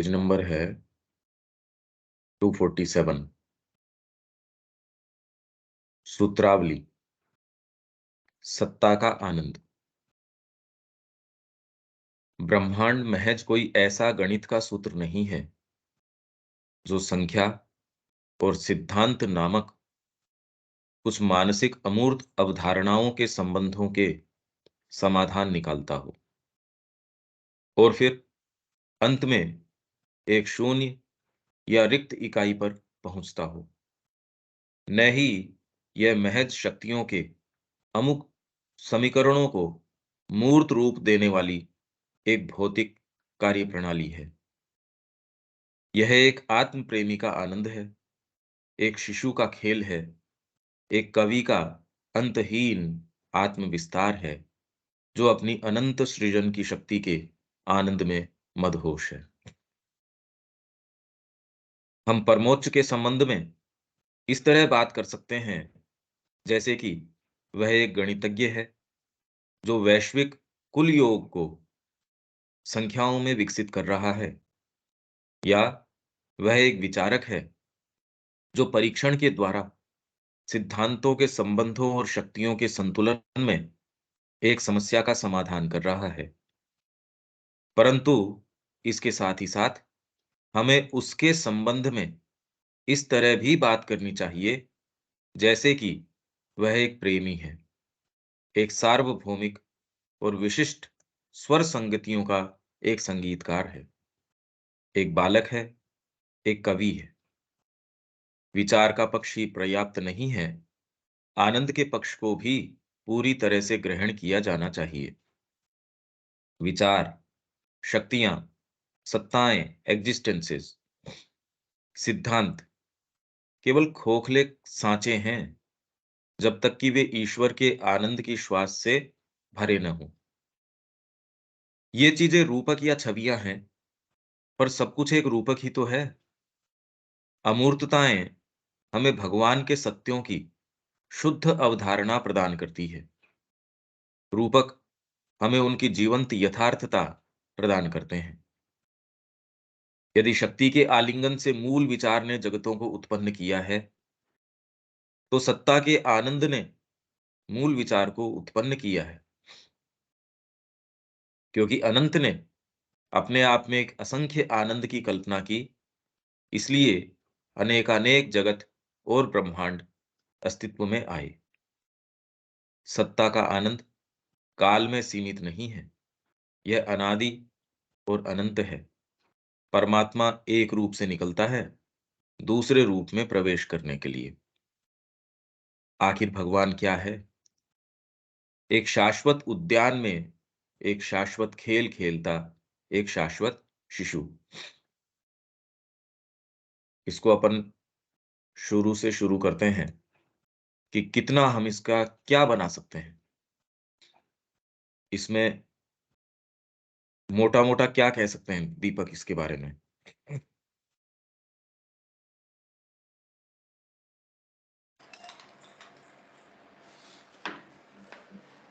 Page number है 247। सूत्रावली। सत्ता का आनंद। ब्रह्मांड महज कोई ऐसा गणित का सूत्र नहीं है जो संख्या और सिद्धांत नामक कुछ मानसिक अमूर्त अवधारणाओं के संबंधों के समाधान निकालता हो और फिर अंत में एक शून्य या रिक्त इकाई पर पहुंचता हो। न ही यह महज शक्तियों के अमुक समीकरणों को मूर्त रूप देने वाली एक भौतिक कार्यप्रणाली है। यह एक आत्म प्रेमी का आनंद है, एक शिशु का खेल है, एक कवि का अंतहीन आत्म विस्तार है जो अपनी अनंत सृजन की शक्ति के आनंद में मदहोश है। हम परमोच्च के संबंध में इस तरह बात कर सकते हैं जैसे कि वह एक गणितज्ञ है जो वैश्विक कुल योग को संख्याओं में विकसित कर रहा है, या वह एक विचारक है जो परीक्षण के द्वारा सिद्धांतों के संबंधों और शक्तियों के संतुलन में एक समस्या का समाधान कर रहा है। परंतु इसके साथ ही साथ हमें उसके संबंध में इस तरह भी बात करनी चाहिए जैसे कि वह एक प्रेमी है, एक सार्वभौमिक और विशिष्ट स्वर संगतियों का एक संगीतकार है, एक बालक है, एक कवि है। विचार का पक्ष ही पर्याप्त नहीं है, आनंद के पक्ष को भी पूरी तरह से ग्रहण किया जाना चाहिए। विचार, शक्तियां, सत्ताएं, एग्जिस्टेंसेस, सिद्धांत केवल खोखले सांचे हैं जब तक कि वे ईश्वर के आनंद की श्वास से भरे न हों। ये चीजें रूपक या छवियां हैं, पर सब कुछ एक रूपक ही तो है। अमूर्तताएं हमें भगवान के सत्यों की शुद्ध अवधारणा प्रदान करती है। रूपक हमें उनकी जीवंत यथार्थता प्रदान करते हैं। यदि शक्ति के आलिंगन से मूल विचार ने जगतों को उत्पन्न किया है, तो सत्ता के आनंद ने मूल विचार को उत्पन्न किया है, क्योंकि अनंत ने अपने आप में एक असंख्य आनंद की कल्पना की, इसलिए अनेकानेक जगत और ब्रह्मांड अस्तित्व में आए। सत्ता का आनंद काल में सीमित नहीं है, यह अनादि और अनंत है। परमात्मा एक रूप से निकलता है दूसरे रूप में प्रवेश करने के लिए। आखिर भगवान क्या है? एक शाश्वत उद्यान में एक शाश्वत खेल खेलता एक शाश्वत शिशु। इसको अपन शुरू से शुरू करते हैं कि कितना हम इसका क्या बना सकते हैं। इसमें मोटा मोटा क्या कह सकते हैं दीपक इसके बारे में?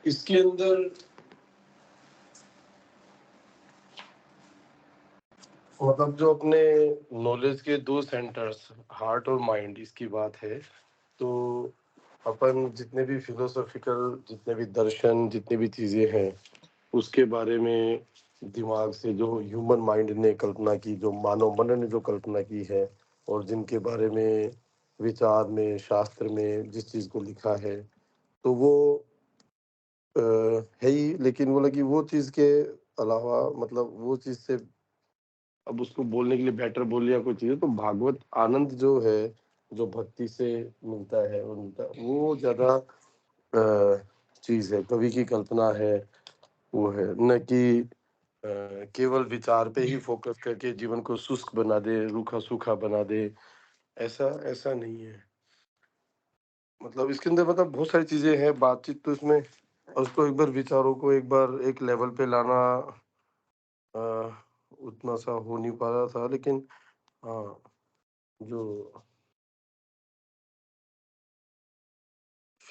इसके अंदर मतलब जो अपने नॉलेज के दो सेंटर्स हार्ट और माइंड इसकी बात है। तो अपन जितने भी फिलोसॉफिकल जितने भी दर्शन जितनी भी चीजें हैं उसके बारे में दिमाग से जो ह्यूमन माइंड ने कल्पना की, जो मानव मन ने जो कल्पना की है और जिनके बारे में विचार में शास्त्र में जिस चीज को लिखा है, तो वो अ, है ही। लेकिन बोला कि वो चीज के अलावा मतलब वो चीज से अब उसको बोलने के लिए बेटर बोल लिया कोई चीज़, तो भागवत आनंद जो है जो भक्ति से मिलता है और मिलता है, वो ज्यादा चीज है, कवि की कल्पना है। वो है न कि केवल विचार पे ही फोकस करके जीवन को शुष्क बना दे, रूखा सूखा बना दे। ऐसा ऐसा नहीं है। मतलब इसके अंदर मतलब बहुत सारी चीजें हैं, बातचीत तो इसमें, और उसको एक बार विचारों को एक बार एक लेवल पे लाना अ, उतना सा हो नहीं पा रहा था। लेकिन हाँ, जो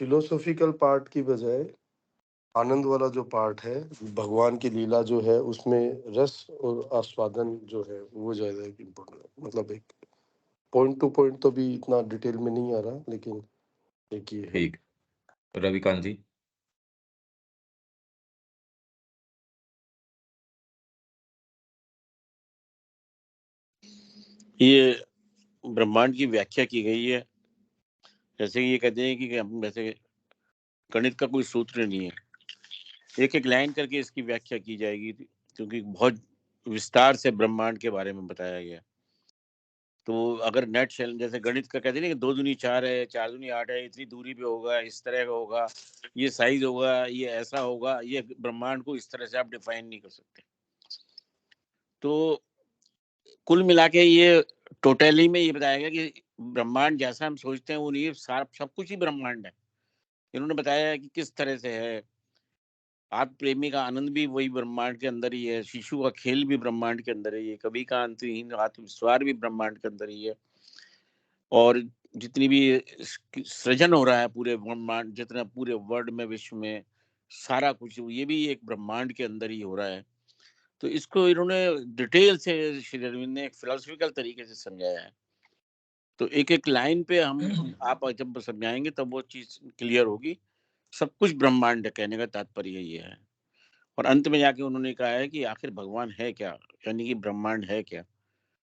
फिलोसॉफिकल पार्ट की बजाय आनंद वाला जो पार्ट है, भगवान की लीला जो है उसमें रस और आस्वादन जो है वो ज़्यादा एक इम्पोर्टेंट है। मतलब एक पॉइंट टू पॉइंट तो भी इतना डिटेल में नहीं आ रहा, लेकिन एक ये है। ठीक। रविकांत जी? ये ब्रह्मांड की व्याख्या की गई है, जैसे ये कहते हैं कि हम वैसे गणित का कोई सूत्र नहीं है, एक एक लाइन करके इसकी व्याख्या की जाएगी, क्योंकि बहुत विस्तार से ब्रह्मांड के बारे में बताया गया। तो अगर नेट शेल जैसे गणित का कहते हैं ना कि 2 दूनी 4 है, 4 दूनी 8 है, इतनी दूरी पे होगा, इस तरह का होगा, ये साइज होगा, ये ऐसा होगा, ये ब्रह्मांड को इस तरह से आप डिफाइन नहीं कर सकते। तो कुल मिला के ये टोटली में ये बताया गया कि ब्रह्मांड जैसा हम सोचते हैं वो नहीं है, सब कुछ ही ब्रह्मांड है। इन्होंने बताया कि किस तरह से है, आत्म प्रेमी का आनंद भी वही ब्रह्मांड के अंदर ही है, शिशु का खेल भी ब्रह्मांड के अंदर ही है, कवि का अंतहीन आत्मविश्वास भी ब्रह्मांड के अंदर ही है, और जितनी भी सृजन हो रहा है पूरे ब्रह्मांड, जितना पूरे वर्ल्ड में, विश्व में, सारा कुछ ये भी एक ब्रह्मांड के अंदर ही हो रहा है। तो इसको इन्होंने डिटेल से श्री अरविंद ने एक फिलोसफिकल तरीके से समझाया है। तो एक एक लाइन पे हम आप जब समझाएंगे तब वो चीज क्लियर होगी। सब कुछ ब्रह्मांड है, कहने का तात्पर्य ये है। और अंत में जाके उन्होंने कहा है कि आखिर भगवान है क्या, यानी कि ब्रह्मांड है क्या।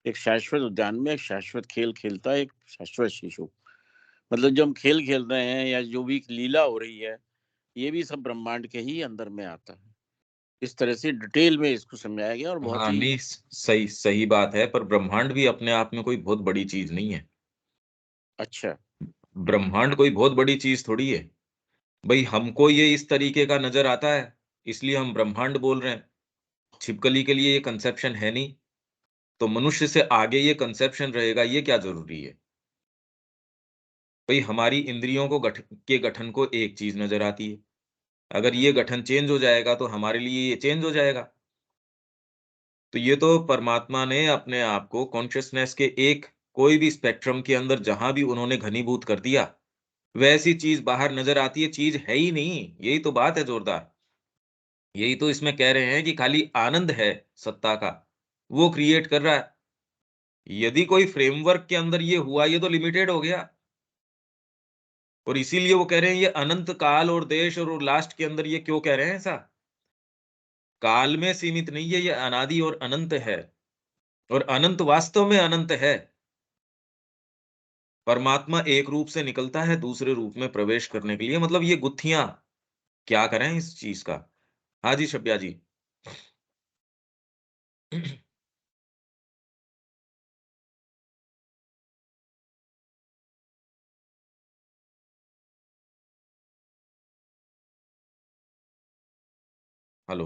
एक शाश्वत उद्यान में एक शाश्वत खेल खेलता है एक शाश्वत शिशु। मतलब जो हम खेल खेल रहे हैं या जो भी लीला हो रही है, ये भी सब ब्रह्मांड के ही अंदर में आता है। इस तरह से डिटेल में इसको समझाया गया और बहुत हाँ, ही नहीं, सही सही बात है, पर ब्रह्मांड भी अपने आप में कोई बहुत बड़ी चीज़ नहीं है। अच्छा। ब्रह्मांड कोई बहुत बड़ी चीज़ थोड़ी है। भई हमको ये इस तरीके का नज़र आता है, इसलिए हम ब्रह्मांड बोल रहे हैं। छिपकली के लिए ये कंसेप्शन है नहीं, तो मनुष्य से आगे ये कंसेप्शन रहेगा, ये क्या ज़रूरी है? भई हमारी इंद्रियों को गठन को एक चीज़ नज़र आती है। अगर ये गठन चेंज हो जाएगा, तो हमारे लिए ये चेंज हो जाएगा। तो ये तो परमात्मा ने अपने आप को कॉन्शसनेस के एक कोई भी स्पेक्ट्रम के अंदर जहाँ भी उन्होंने घनीभूत कर दिया, वैसी चीज़ बाहर नज़र आती है, चीज़ है ही नहीं। यही तो बात है जोरदार। यही तो इसमें कह रहे हैं कि खाली आनंद है सत्ता का, वो क्रिएट कर रहा है। यदि कोई फ्रेमवर्क के अंदर ये हुआ, ये तो लिमिटेड हो गया। और इसीलिए वो कह रहे हैं ये अनंत काल और देश और लास्ट के अंदर ये क्यों कह रहे हैं ऐसा? काल में सीमित नहीं है, ये अनादि और अनंत है। और अनंत वास्तव में अनंत है। परमात्मा एक रूप से निकलता है दूसरे रूप में प्रवेश करने के लिए, मतलब ये गुत्थियां क्या करें इस चीज का। हाँ जी, शब्या जी। हेलो।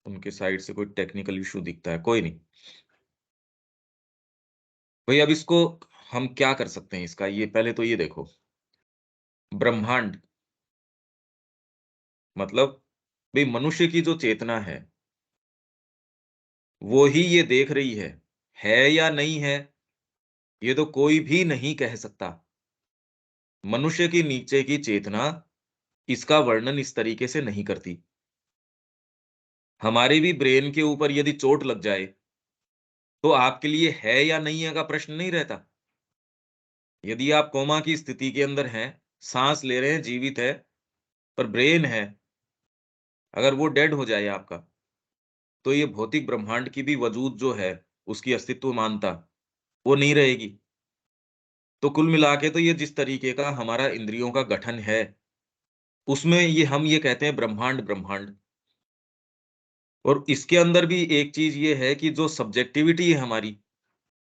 उनके साइड से कोई टेक्निकल इशू दिखता है, कोई नहीं। भाई अब इसको हम क्या कर सकते हैं इसका, ये पहले तो ये देखो। ब्रह्मांड मतलब भाई मनुष्य की जो चेतना वो ही ये देख रही है या नहीं है, ये तो कोई भी नहीं कह सकता। मनुष्य की नीचे की चेतना इसका वर्णन इस तरीके से नहीं करती। हमारे भी ब्रेन के ऊपर यदि चोट लग जाए, तो आपके लिए है या नहीं है का प्रश्न नहीं रहता। यदि आप कोमा की स्थिति के अंदर हैं, सांस ले रहे हैं, जीवित है, पर ब्रेन है, अगर वो डेड हो जाए आपका, तो ये भौतिक ब्रह्मांड की भी वजूद जो है, उसकी अस्तित्व मानता, वो नहीं रहेगी। तो कुल मिला के तो ये जिस तरीके का हमारा इंद्रियों का गठन है, उसमें ये हम ये कहते हैं ब्रह्मांड, ब्रह्मांड। और इसके अंदर भी एक चीज़ ये है कि जो सब्जेक्टिविटी है हमारी,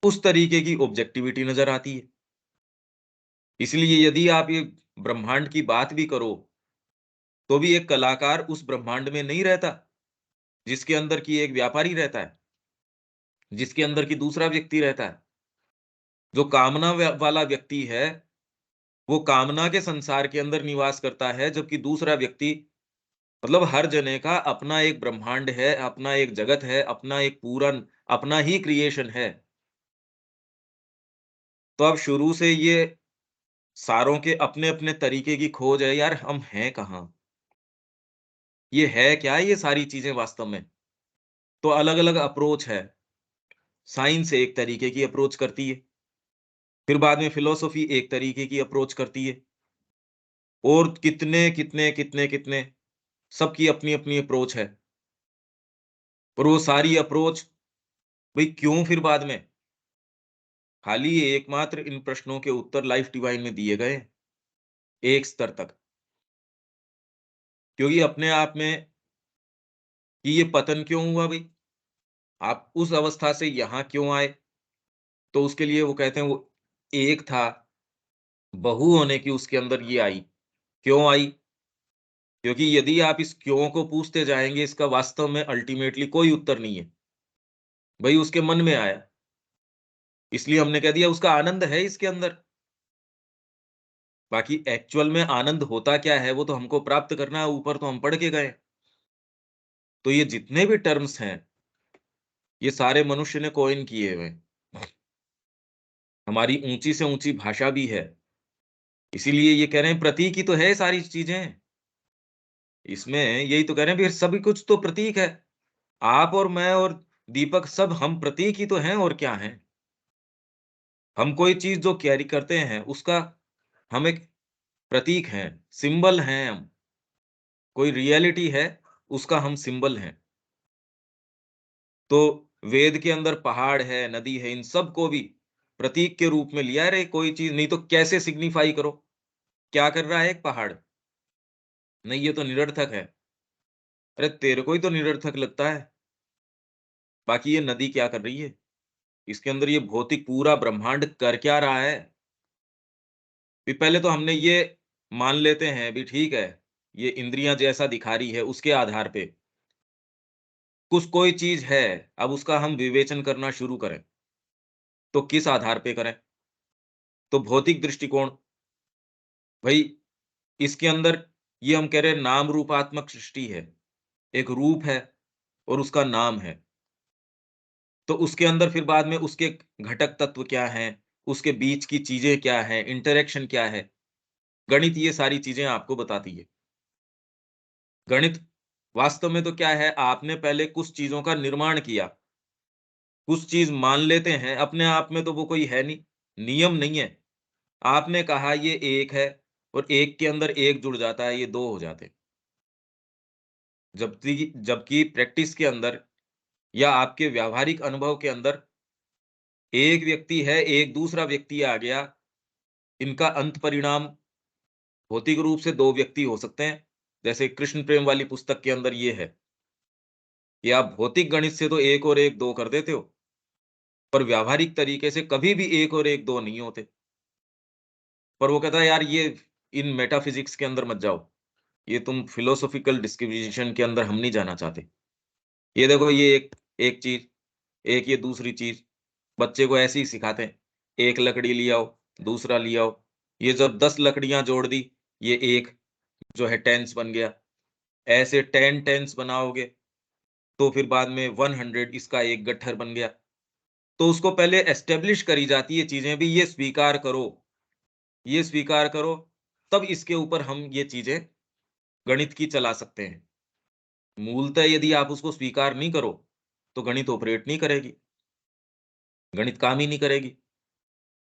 उस तरीके की ऑब्जेक्टिविटी नज़र आती है। इसलिए यदि आप ये ब्रह्मांड की बात भी करो, तो भी एक कलाकार उस ब्रह्मांड में नहीं रहता, जिसके अंदर की एक व्यापारी रहता है, जिसके अंदर की दूसरा व्यक्ति रहता है। जो कामना वाला व्यक्ति है, वो कामना के संसार के अंदर निवास करता है, जबकि दूसरा व्यक्ति मतलब हर जने का अपना एक ब्रह्मांड है, अपना एक जगत है, अपना एक पूरा अपना ही क्रिएशन है। तो अब शुरू से ये सारों के अपने-अपने तरीके की खोज है, यार हम हैं कहाँ? ये है क्या ये सारी चीज़ें वास्तव में? तो अलग-अलग अप्रोच है। साइंस एक तरीके की अप्रोच करती है, फिर बाद में फिलॉसफी एक तरीके की अप्रोच करती है और कितने सबकी अपनी-अपनी अप्रोच है। और वो सारी अप्रोच भई क्यों फिर बाद में? खाली एकमात्र इन प्रश्नों के उत्तर लाइफ डिवाइन में दिए गए हैं, एक स्तर तक। क्योंकि अपने आप में कि ये पतन क्यों हुआ भई? आप उस अवस्था से यहाँ क्यों आए? तो उसके लिए वो कहते हैं वो एक था, बहू होने की उसके अंदर ये आई। क्यों आई? क्योंकि यदि आप इस क्यों को पूछते जाएँगे, इसका वास्तव में अल्टीमेटली कोई उत्तर नहीं है। भई उसके मन में आया, इसलिए हमने कह दिया उसका आनंद है इसके अंदर। बाकी एक्चुअल में आनंद होता क्या है, वो तो हमको प्राप्त करना है, ऊपर तो हम पढ़ के गए। तो ये जितने भी टर्म्स हैं, ये सारे मनुष्य ने कॉइन किए हुए हैं। हमारी ऊँची से ऊँची भाषा भी है। इसीलिए ये कह रहे हैं प्रतीक ही तो है सारी चीज़ें। इसमें यही तो कह रहे हैं भई सभी कुछ तो प्रतीक है। आप और मैं और दीपक सब हम प्रतीक ही तो हैं और क्या हैं। हम कोई चीज़ जो कैरी करते हैं, उसका हम एक प्रतीक हैं, सिंबल हैं हम। कोई रियलिटी है, उसका हम सिंबल हैं। तो वेद के अंदर पहाड़ है, नदी है, इन सब को भी प्रतीक के रूप में लिया है। अरे कोई चीज़ नहीं तो कैसे सिग्निफ़ाई करो? क्या कर रहा है एक पहाड़? नहीं ये तो निरर्थक है। अरे तेरे को ही तो निरर्थक लगता है। बाकी ये नदी क्या कर रही है? इसके अंदर ये भौतिक पूरा ब्रह्मांड कर क्या रहा है? भी पहले तो हमने ये मान लेते हैं भी ठीक है, ये इंद्रियाँ जैसा दिखा रही है उसके आधार पे, कुछ कोई चीज़ है, अब उसका हम विवेचन करना शुरू करें, तो किस आधार पे करें? तो भौतिक दृष्टिकोण, भई इसके अंदर ये हम कह रहे हैं नाम रूपात्मक सृष्टि है, एक रूप है और उसका नाम है। तो उसके अंदर फिर बाद में उसके घटक तत्व क्या हैं, उसके बीच की चीज़ें क्या हैं, इंटरैक्शन क्या है? गणित ये सारी चीज़ें आपको बताती है। गणित वास्तव में तो क्या है, आपने पहले कुछ चीज़ों का निर्माण किया, कुछ चीज़ मान लेते हैं, अपने आप में तो वो कोई है नहीं, नियम नहीं है। आपने कहा ये 1 है और 1 के अंदर 1 जुड़ जाता है, ये 2 हो जाते हैं। जब्कि जबकि प्रैक्टिस के अंदर या आपके व्यावहारिक अनुभव के अंदर एक व्यक्ति है, एक दूसरा व्यक्ति आ गया, इनका अंत परिणाम भौतिक रूप से 2 व्यक्ति हो सकते हैं। जैसे कृष्ण प्रेम वाली पुस्तक के अंदर ये है, कि आप भौतिक गणित से तो 1 और 1 2 कर देते हो, पर व्यावहारिक तरीके से कभी भी 1 और 1 2 नहीं होते। पर वो कहता है यार ये इन मेटाफिज़िक्स के अंदर मत जाओ। ये तुम फिलोसॉफ़िकल डिस्क्रिमिनेशन के अंदर हम नहीं जाना चाहते। ये देखो ये एक एक चीज़, एक ये दूसरी चीज़, बच्चे को ऐसे ही सिखाते हैं। एक लकड़ी ले आओ, दूसरा ले आओ। ये जब 10 लकड़ियाँ जोड़ दी, ये एक जो है टेंस बन गया। ऐसे 10 टेंस बनाओगे, तो फिर बाद में 100 इसका एक गट्ठर बन गया। तो उसको पहले एस्टेब्लिश करी जाती है चीज़ें भी ये स्वीकार करो, तब इसके ऊपर हम ये चीज़ें गणित की चला सकते हैं। मूलतः यदि आप उसको स्वीकार नहीं करो, तो गणित ऑपरेट नहीं करेगी, गणित काम ही नहीं करेगी।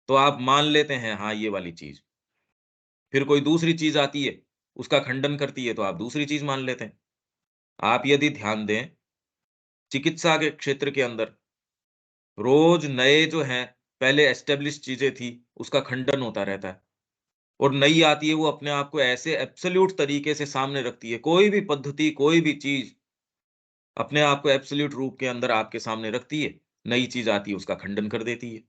तो आप मान लेते हैं हाँ, ये वाली चीज़। फिर कोई दूसरी चीज़ आती है, उसका खंडन करती है तो आप दूसरी चीज़ मान लेते हैं। आप यदि ध्यान दें, चिकित्सा के क्षेत्र के अंदर रोज़ नए जो हैं, पहले एस्टेब्लिश चीज़ें थी, उसका खंडन होता रहता है और नई आती है, वो अपने आप को ऐसे एब्सोल्यूट तरीके से सामने रखती है। कोई भी पद्धति, कोई भी चीज़ अपने आप को एब्सोल्यूट रूप के अंदर आपके सामने रखती है, नई चीज़ आती है, उसका खंडन कर देती है।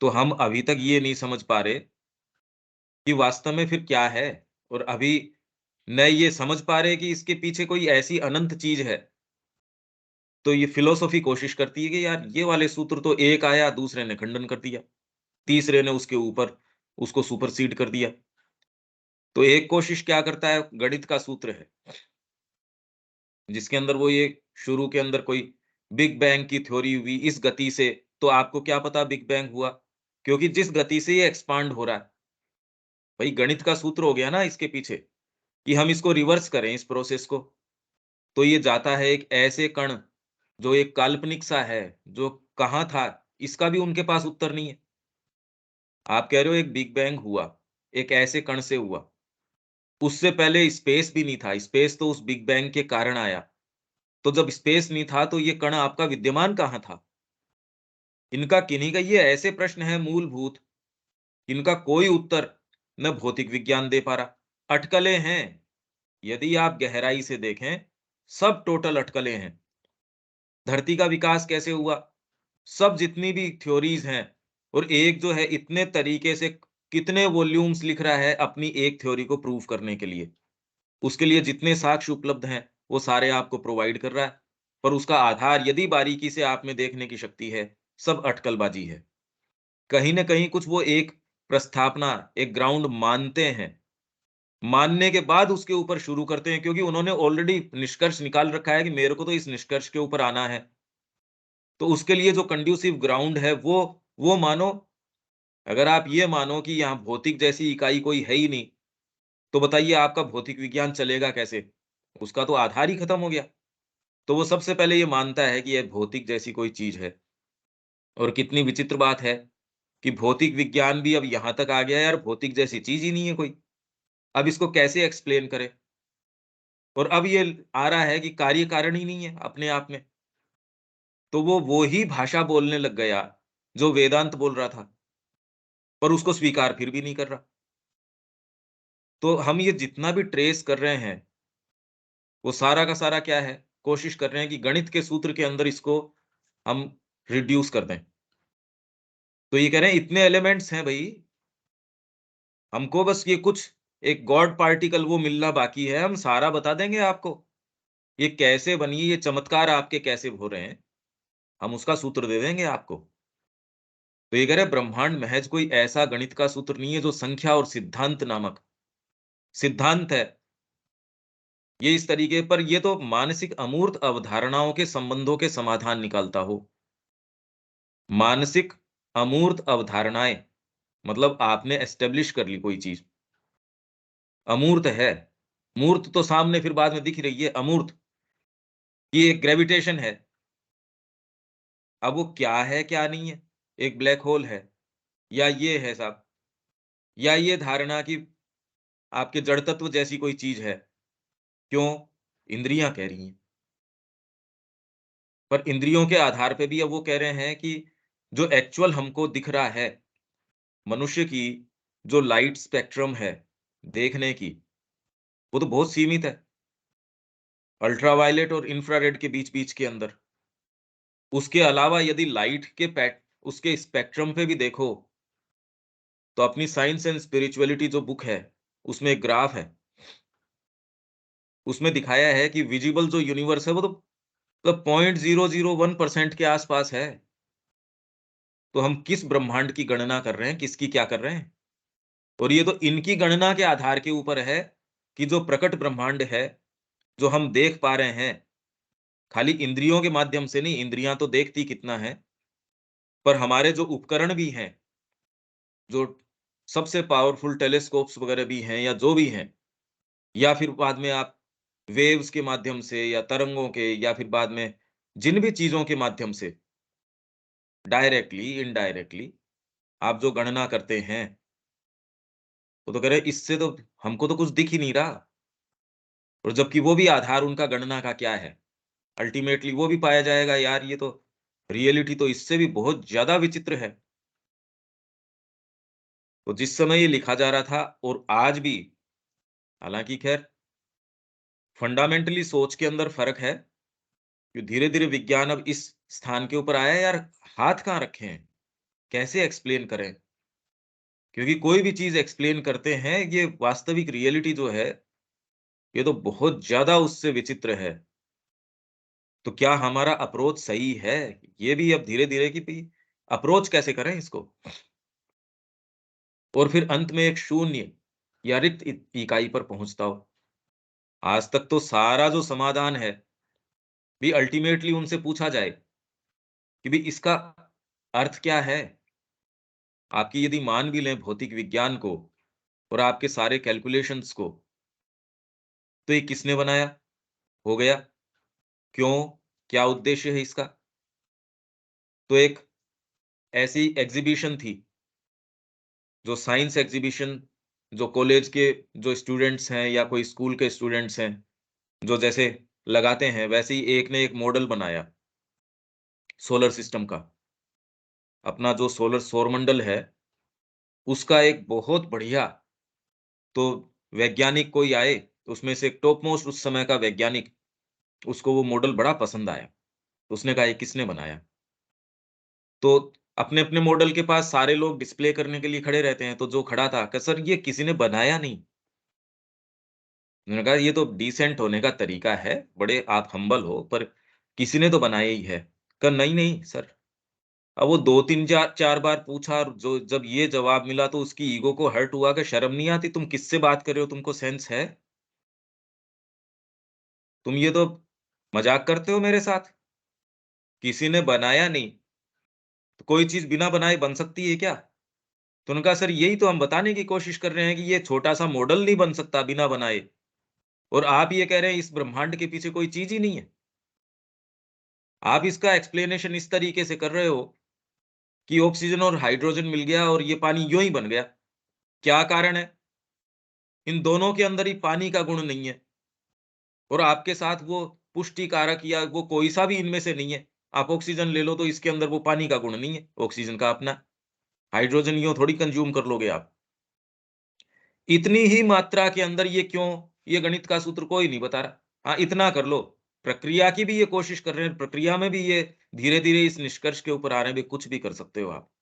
तो हम अभी तक ये नहीं समझ पा रहे कि वास्तव में फिर क्या है? और अभी न ये समझ पा रहे कि इसके पीछे कोई ऐसी अनंत चीज़ है। तो ये फ़िलॉसफ़ी कोशिश करती है कि यार ये वाले सूत्र तो एक आया, दूसरे ने खंडन कर दिया, तीसरे ने उसके ऊपर उसको सुपरसीड कर दिया। तो एक कोशिश क्या करता है, गणित का सूत्र है, जिसके अंदर वो ये शुरू के अंदर कोई बिग बैंग की थ्योरी हुई इस गति से, तो आपको क्या पता बिग बैंग हुआ? क्योंकि जिस गति से ये एक्सपांड हो रहा है, भाई गणित का सूत्र हो गया ना इसके पीछे, कि हम इसको रिवर्स करें इस प्रोसेस को, तो ये जाता है एक ऐसे कण, जो एक काल्पनिक सा है, जो कहाँ था, इसका भी उनके पास उत्तर नहीं है। आप कह रहे हो एक बिग बैंग हुआ, एक ऐसे कण से हुआ। उससे पहले स्पेस भी नहीं था, स्पेस तो उस बिग बैंग के कारण आया। तो जब स्पेस नहीं था, तो ये कण आपका विद्यमान कहाँ था? इनका किन्हीं का ये ऐसे प्रश्न है मूलभूत, इनका कोई उत्तर न भौतिक विज्ञान दे पा रहा। अटकलें हैं, यदि आप गहराई से देखें, सब टोटल अटकलें हैं। धरती का विकास कैसे हुआ? सब जितनी भी थ्योरीज हैं, और एक जो है इतने तरीके से कितने वॉल्यूम्स लिख रहा है अपनी एक थ्योरी को प्रूव करने के लिए। उसके लिए जितने साक्ष्य उपलब्ध हैं, वो सारे आपको प्रोवाइड कर रहा है। पर उसका आधार यदि बारीकी से आप में देखने की शक्ति है, सब अटकलबाजी है। कहीं न कहीं कुछ वो एक प्रस्थापना, एक ग्राउंड मानते हैं। मानने के बाद उसके ऊपर शुरू करते हैं, क्योंकि उन्होंने ऑलरेडी निष्कर्ष निकाल रखा है कि मेरे को तो इस निष्कर्ष के ऊपर आना है। तो उसके लिए जो कंड्यूसिव ग्राउंड है वो मानो। अगर आप ये मानो कि यहाँ भौतिक जैसी इकाई कोई है ही नहीं, तो बताइए आपका भौतिक विज्ञान चलेगा कैसे? उसका तो आधार ही खत्म हो गया। तो वो सबसे पहले ये मानता है कि ये भौतिक जैसी कोई चीज़ है। और कितनी विचित्र बात है कि भौतिक विज्ञान भी अब यहाँ तक आ गया है यार, भौतिक जैसी चीज़ ही नहीं है कोई। अब इसको कैसे एक्सप्लेन करें? और अब ये आ रहा है कि कार्य-कारण ही नहीं है अपने आप में। तो वो ही भाषा बोलने लग गया, जो वेदांत बोल रहा था, पर उसको स्वीकार फिर भी नहीं कर रहा। तो हम ये जितना भी ट्रेस कर रहे हैं, वो सारा का सारा क्या है? कोशिश कर रहे हैं कि गणित के सूत्र के अंदर इसको हम रिड्यूस कर दें। तो ये कह रहे हैं इतने एलिमेंट्स हैं भई, हमको बस ये कुछ एक गॉड पार्टिकल वो मिलना बाकी है, हम सारा बता देंगे आपको। ये कैसे बनी, ये चमत्कार आपके कैसे हो रहे हैं, हम उसका सूत्र दे देंगे आपको। तो ये कह रहे हैं ब्रह्मांड महज कोई ऐसा गणित का सूत्र नहीं है जो संख्या और सिद्धांत नामक सिद्धांत है। ये इस तरीके पर ये तो मानसिक अमूर्त अवधारणाओं के संबंधों के समाधान निकालता हो। मानसिक अमूर्त अवधारणाएँ, मतलब आपने एस्टेब्लिश कर ली कोई चीज़। अमूर्त है, मूर्त तो सामने फिर बाद में दिख रही है, अमूर्त, ये एक ग्रेविटेशन है। अब वो क्या है, क्या नहीं है? एक ब्लैक होल है, या ये है साहब, या ये धारणा कि आपके जड़ तत्व जैसी कोई चीज़ है। क्यों? इंद्रियाँ कह रही हैं। पर इंद्रियों के आधार पे भी अब वो कह रहे हैं कि जो एक्चुअल हमको दिख रहा है, मनुष्य की जो लाइट स्पेक्ट्रम है देखने की, वो तो बहुत सीमित है। अल्ट्रावायलेट और इंफ्रारेड के बीच-बीच के अंदर। उसके अलावा यदि लाइट के पैट उसके स्पेक्ट्रम पे भी देखो, तो अपनी साइंस एंड स्पिरिचुअलिटी जो बुक है, उसमें एक ग्राफ है। उसमें दिखाया है कि विजिबल जो यूनिवर्स है, वो तो 0.001% के आसपास है। तो हम किस ब्रह्मांड की गणना कर रहे हैं, किसकी क्या कर रहे हैं? और ये तो इनकी गणना के आधार के ऊपर है कि जो प्रकट ब्रह्मांड है, जो हम देख पा रहे हैं, खाली इंद्रियों के माध्यम से नहीं, इंद्रियाँ तो देखती कितना है, पर हमारे जो उपकरण भी हैं, जो सबसे पावरफुल टेलीस्कोप्स वगैरह भी हैं या जो भी हैं, या फिर बाद में आप वेव्स के माध्यम से या तरंगों के, या फिर बाद में जिन भी चीज़ों के माध्यम से डायरेक्टली, इनडायरेक्टली आप जो गणना करते हैं, वो तो कह रहे हैं इससे तो हमको तो कुछ दिख ही नहीं रहा। और जबकि वो भी आधार उनका गणना का क्या है? अल्टीमेटली वो भी पाया जाएगा यार, ये तो रियलिटी तो इससे भी बहुत ज़्यादा विचित्र है। तो जिस समय ये लिखा जा रहा था और आज भी, हालाँकि ख़ैर फंडामेंटली सोच के अंदर फ़र्क है, कि धीरे-धीरे विज्ञान अब इस स्थान के ऊपर आया है यार, हाथ कहाँ रखे हैं? कैसे एक्सप्लेन करें? क्योंकि कोई भी चीज़ एक्सप्लेन करते हैं, ये वास्तविक रियलिटी जो है, ये तो बहुत ज़्यादा उससे विचित्र है। तो क्या हमारा अप्रोच सही है? ये भी अब धीरे-धीरे कि भई अप्रोच कैसे करें इसको? और फिर अंत में एक शून्य या रिक्त इकाई पर पहुँचता हो। आज तक तो सारा जो समाधान है, भी अल्टीमेटली उनसे पूछा जाए कि भाई इसका अर्थ क्या है? आपकी यदि मान भी लें भौतिक विज्ञान को और आपके सारे कैलकुलेशंस को, तो ये किसने बनाया? हो गया। क्यों? क्या उद्देश्य है इसका? तो एक ऐसी एग्ज़िबिशन थी, जो साइंस एग्ज़िबिशन, जो कॉलेज के जो स्टूडेंट्स हैं या कोई स्कूल के स्टूडेंट्स हैं, जो जैसे लगाते हैं, वैसे ही एक ने एक मॉडल बनाया सोलर सिस्टम का। अपना जो सोलर सौरमंडल है, उसका एक बहुत बढ़िया, तो वैज्ञानिक कोई आए, उसमें से एक टॉप मोस्ट उस समय का वैज्ञानिक, उसको वो मॉडल बड़ा पसंद आया। उसने कहा, "ये किसने बनाया?" तो अपने-अपने मॉडल के पास सारे लोग डिस्प्ले करने के लिए खड़े रहते हैं, तो जो खड़ा था, कहा, "सर, ये किसी ने बनाया नहीं।" उन्होंने कहा, "ये तो डिसेंट होने का तरीका है, बड़े आप हम्बल हो, पर किसी ने तो बनाया ही है।" कहा, "नहीं, नहीं सर।" अब वो 2-3 4 बार पूछा और जो जब ये जवाब मिला तो उसकी ईगो को हर्ट हुआ कि शर्म नहीं आती? तुम किससे बात कर रहे हो? तुमको सेंस है? तुम ये तो मज़ाक करते हो मेरे साथ? किसी ने बनाया नहीं, तो कोई चीज़ बिना बनाए बन सकती है क्या? तो उन्होंने कहा, "सर, यही तो हम बताने की कोशिश कर रहे हैं कि ये छोटा-सा मॉडल नहीं बन सकता बिना बनाए, और आप ये कह रहे हैं इस ब्रह्मांड के पीछे कोई चीज़ ही नहीं है। आप इसका एक्सप्लेनेशन इस तरीके से कर रहे हो कि ऑक्सीजन और हाइड्रोजन मिल गया और ये पानी यूँ ही बन गया। क्या कारण है? इन दोनों के अंदर ही पानी का गुण नहीं है, और आपके साथ वो पुष्टि कारक या वो कोई-सा भी इनमें से नहीं है। आप ऑक्सीजन ले लो तो इसके अंदर वो पानी का गुण नहीं है, ऑक्सीजन का अपना। हाइड्रोजन यूँ थोड़ी कंज़्यूम कर लोगे आप। इतनी ही मात्रा के अंदर ये क्यों? ये गणित का सूत्र कोई नहीं बता रहा। हाँ, इतना कर लो। प्रक्रिया की भी ये कोशिश कर रहे हैं, प्रक्रिया में भी ये धीरे-धीरे इस निष्कर्ष के ऊपर आ रहे हैं, भई कुछ भी कर सकते हो आप।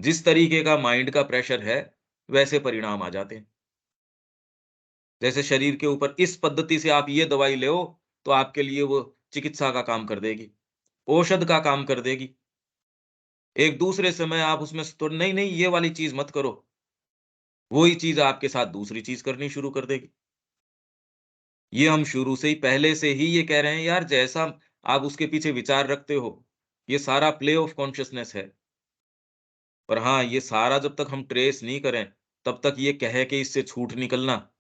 जिस तरीके का माइंड का प्रेशर है, वैसे परिणाम आ जाते हैं। जैसे शरीर के ऊपर इस पद्धति से आप ये दवाई लो, तो आपके लिए वो चिकित्सा का काम कर देगी, औषध का काम कर देगी। एक दूसरे समय आप उसमें तो नहीं, नहीं ये वाली चीज़ मत करो, वही चीज़ आपके साथ दूसरी चीज़ करनी शुरू कर देगी। ये हम शुरू से ही पहले से ही ये कह रहे हैं यार, जैसा आप उसके पीछे विचार रखते हो, ये सारा प्ले ऑफ कॉन्शसनेस है। पर हाँ, ये सारा जब तक हम ट्रेस नहीं करें, तब तक ये कह के इससे छूट निकलना,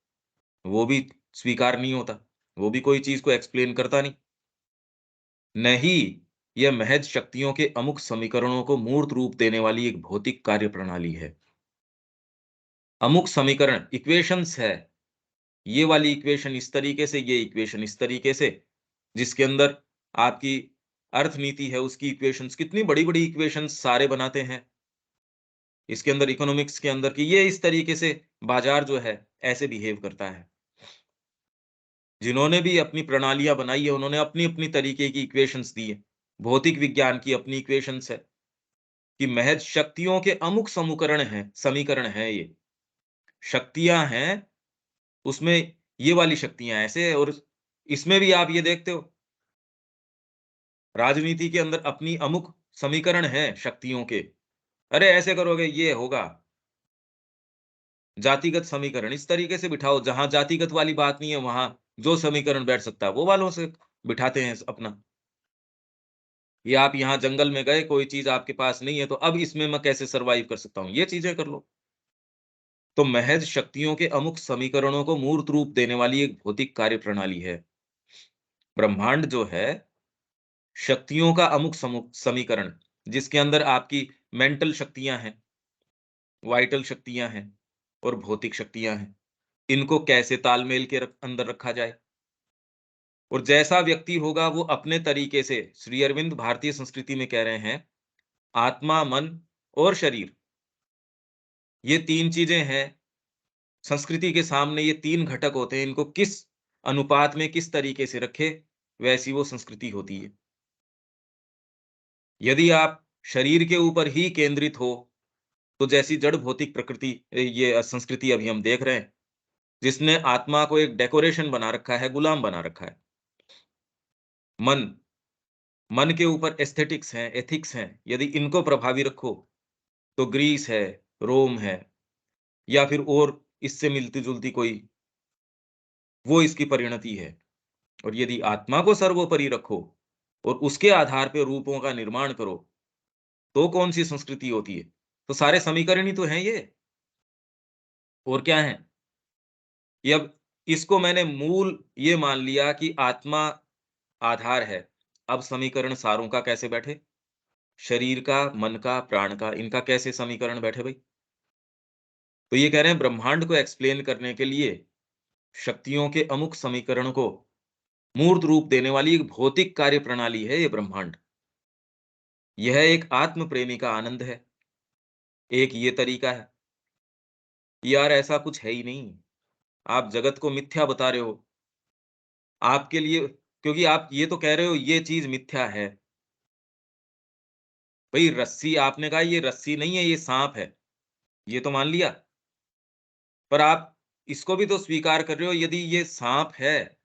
वो भी स्वीकार नहीं होता। वो भी कोई चीज़ को एक्सप्लेन करता नहीं। नहीं, यह महज़ शक्तियों के अमुक समीकरणों को मूर्त रूप देने वाली एक भौतिक कार्यप्रणाली है। अमुक समीकरण इक्वेशंस है। ये वाली इक्वेशन इस तरीके से, ये इक्वेशन इस तरीके से, जिसके अंदर आपकी अर्थनीति है, उसकी इक्वेशंस कितनी बड़ी-बड़ी इक्वेशंस सारे बनाते हैं। इसके अंदर इकोनॉमिक्स के अंदर कि ये इस तरीके से बाज़ार जो है, ऐसे बिहेव करता है। जिन्होंने भी अपनी प्रणालियाँ बनाई है, उन्होंने अपनी-अपनी तरीके की इक्वेशंस दी हैं। भौतिक विज्ञान की अपनी इक्वेशंस है कि महज़ शक्तियों के अमुक समीकरण हैं ये। शक्तियाँ हैं, उसमें ये वाली शक्तियाँ ऐसे है, और इसमें भी आप ये देखते हो, राजनीति के अंदर अपनी अमुक समीकरण हैं शक्तियों के। अरे ऐसे करोगे ये होगा। जातिगत समीकरण इस तरीके से बिठाओ, जहाँ जातिगत वाली बात नहीं है, वहाँ जो समीकरण बैठ सकता है, वो वालों से बिठाते हैं अपना। ये आप यहाँ जंगल में गए, कोई चीज़ आपके पास नहीं है, तो अब इसमें मैं कैसे सर्वाइव कर सकता हूँ? ये चीज़ें कर लो। तो महज़ शक्तियों के अमुक समीकरणों को मूर्त रूप देने वाली एक भौतिक कार्यप्रणाली है। ब्रह्मांड जो है, शक्तियों का अमुक समीकरण, जिसके अंदर आपकी मेंटल शक्तियाँ हैं, वाइटल शक्तियाँ हैं और भौतिक शक्तियाँ हैं। इनको कैसे तालमेल के अंदर रखा जाए, और जैसा व्यक्ति होगा वो अपने तरीके से, श्री अरविंद भारतीय संस्कृति में कह रहे हैं, आत्मा, मन और शरीर, ये 3 चीज़ें हैं। संस्कृति के सामने ये 3 घटक होते हैं, इनको किस अनुपात में किस तरीके से रखें, वैसी वो संस्कृति होती है। यदि आप शरीर के ऊपर ही केंद्रित हो, तो जैसी जड़ भौतिक प्रकृति ये संस्कृति अभी हम देख रहे हैं, जिसने आत्मा को एक डेकोरेशन बना रखा है, गुलाम बना रखा है। मन, मन के ऊपर एस्थेटिक्स हैं, एथिक्स हैं, यदि इनको प्रभावी रखो, तो ग्रीस है, रोम है, या फिर और इससे मिलती-जुलती कोई, वो इसकी परिणति है। और यदि आत्मा को सर्वोपरि रखो, और उसके आधार पे रूपों का निर्माण करो, तो कौन-सी संस्कृति होती है? तो सारे समीकरण ही तो हैं ये, और क्या हैं? ये अब इसको मैंने मूल ये मान लिया कि आत्मा आधार है। अब समीकरण सारों का कैसे बैठे? शरीर का, मन का, प्राण का, इनका कैसे समीकरण बैठे भई? तो ये कह रहे हैं ब्रह्मांड को एक्सप्लेन करने के लिए शक्तियों के अमुक समीकरण को मूर्त रूप देने वाली एक भौतिक कार्य प्रणाली है ये ब्रह्मांड। यह एक आत्म प्रेमी का आनंद है। एक ये तरीका है। यार ऐसा कुछ है ही नहीं। आप जगत को मिथ्या बता रहे हो। आपके लिए क्योंकि आप ये तो कह रहे हो ये चीज़ मिथ्या है। भई रस्सी आपने कहा ये रस्सी नहीं है, ये साँप है। ये तो मान लिया। पर आप इसको भी तो स्वीकार कर रहे हो यदि ये साँप है,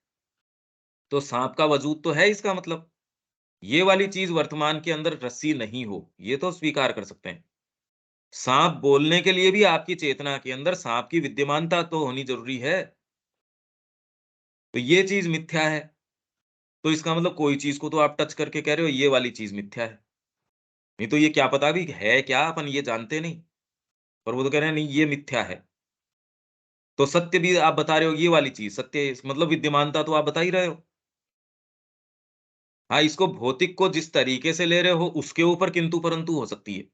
तो साँप का वजूद तो है इसका मतलब। ये वाली चीज़ वर्तमान के अंदर रस्सी नहीं हो, ये तो स्वीकार कर सकते हैं। साँप बोलने के लिए भी आपकी चेतना के अंदर साँप की विद्यमानता तो होनी ज़रूरी है। तो ये चीज़ मिथ्या है, तो इसका मतलब कोई चीज़ को तो आप टच करके कह रहे हो ये वाली चीज़ मिथ्या है। नहीं तो ये क्या पता भी है क्या अपन ये जानते नहीं। पर वो तो कह रहे हैं नहीं ये मिथ्या है। तो सत्य भी आप बता रहे हो ये वाली चीज़ सत्य मतलब विद्यमानता तो आप बता ही रहे हो। हाँ, इसको भौतिक को जिस तरीके से ले रहे हो उसके ऊपर किंतु परंतु हो सकती है।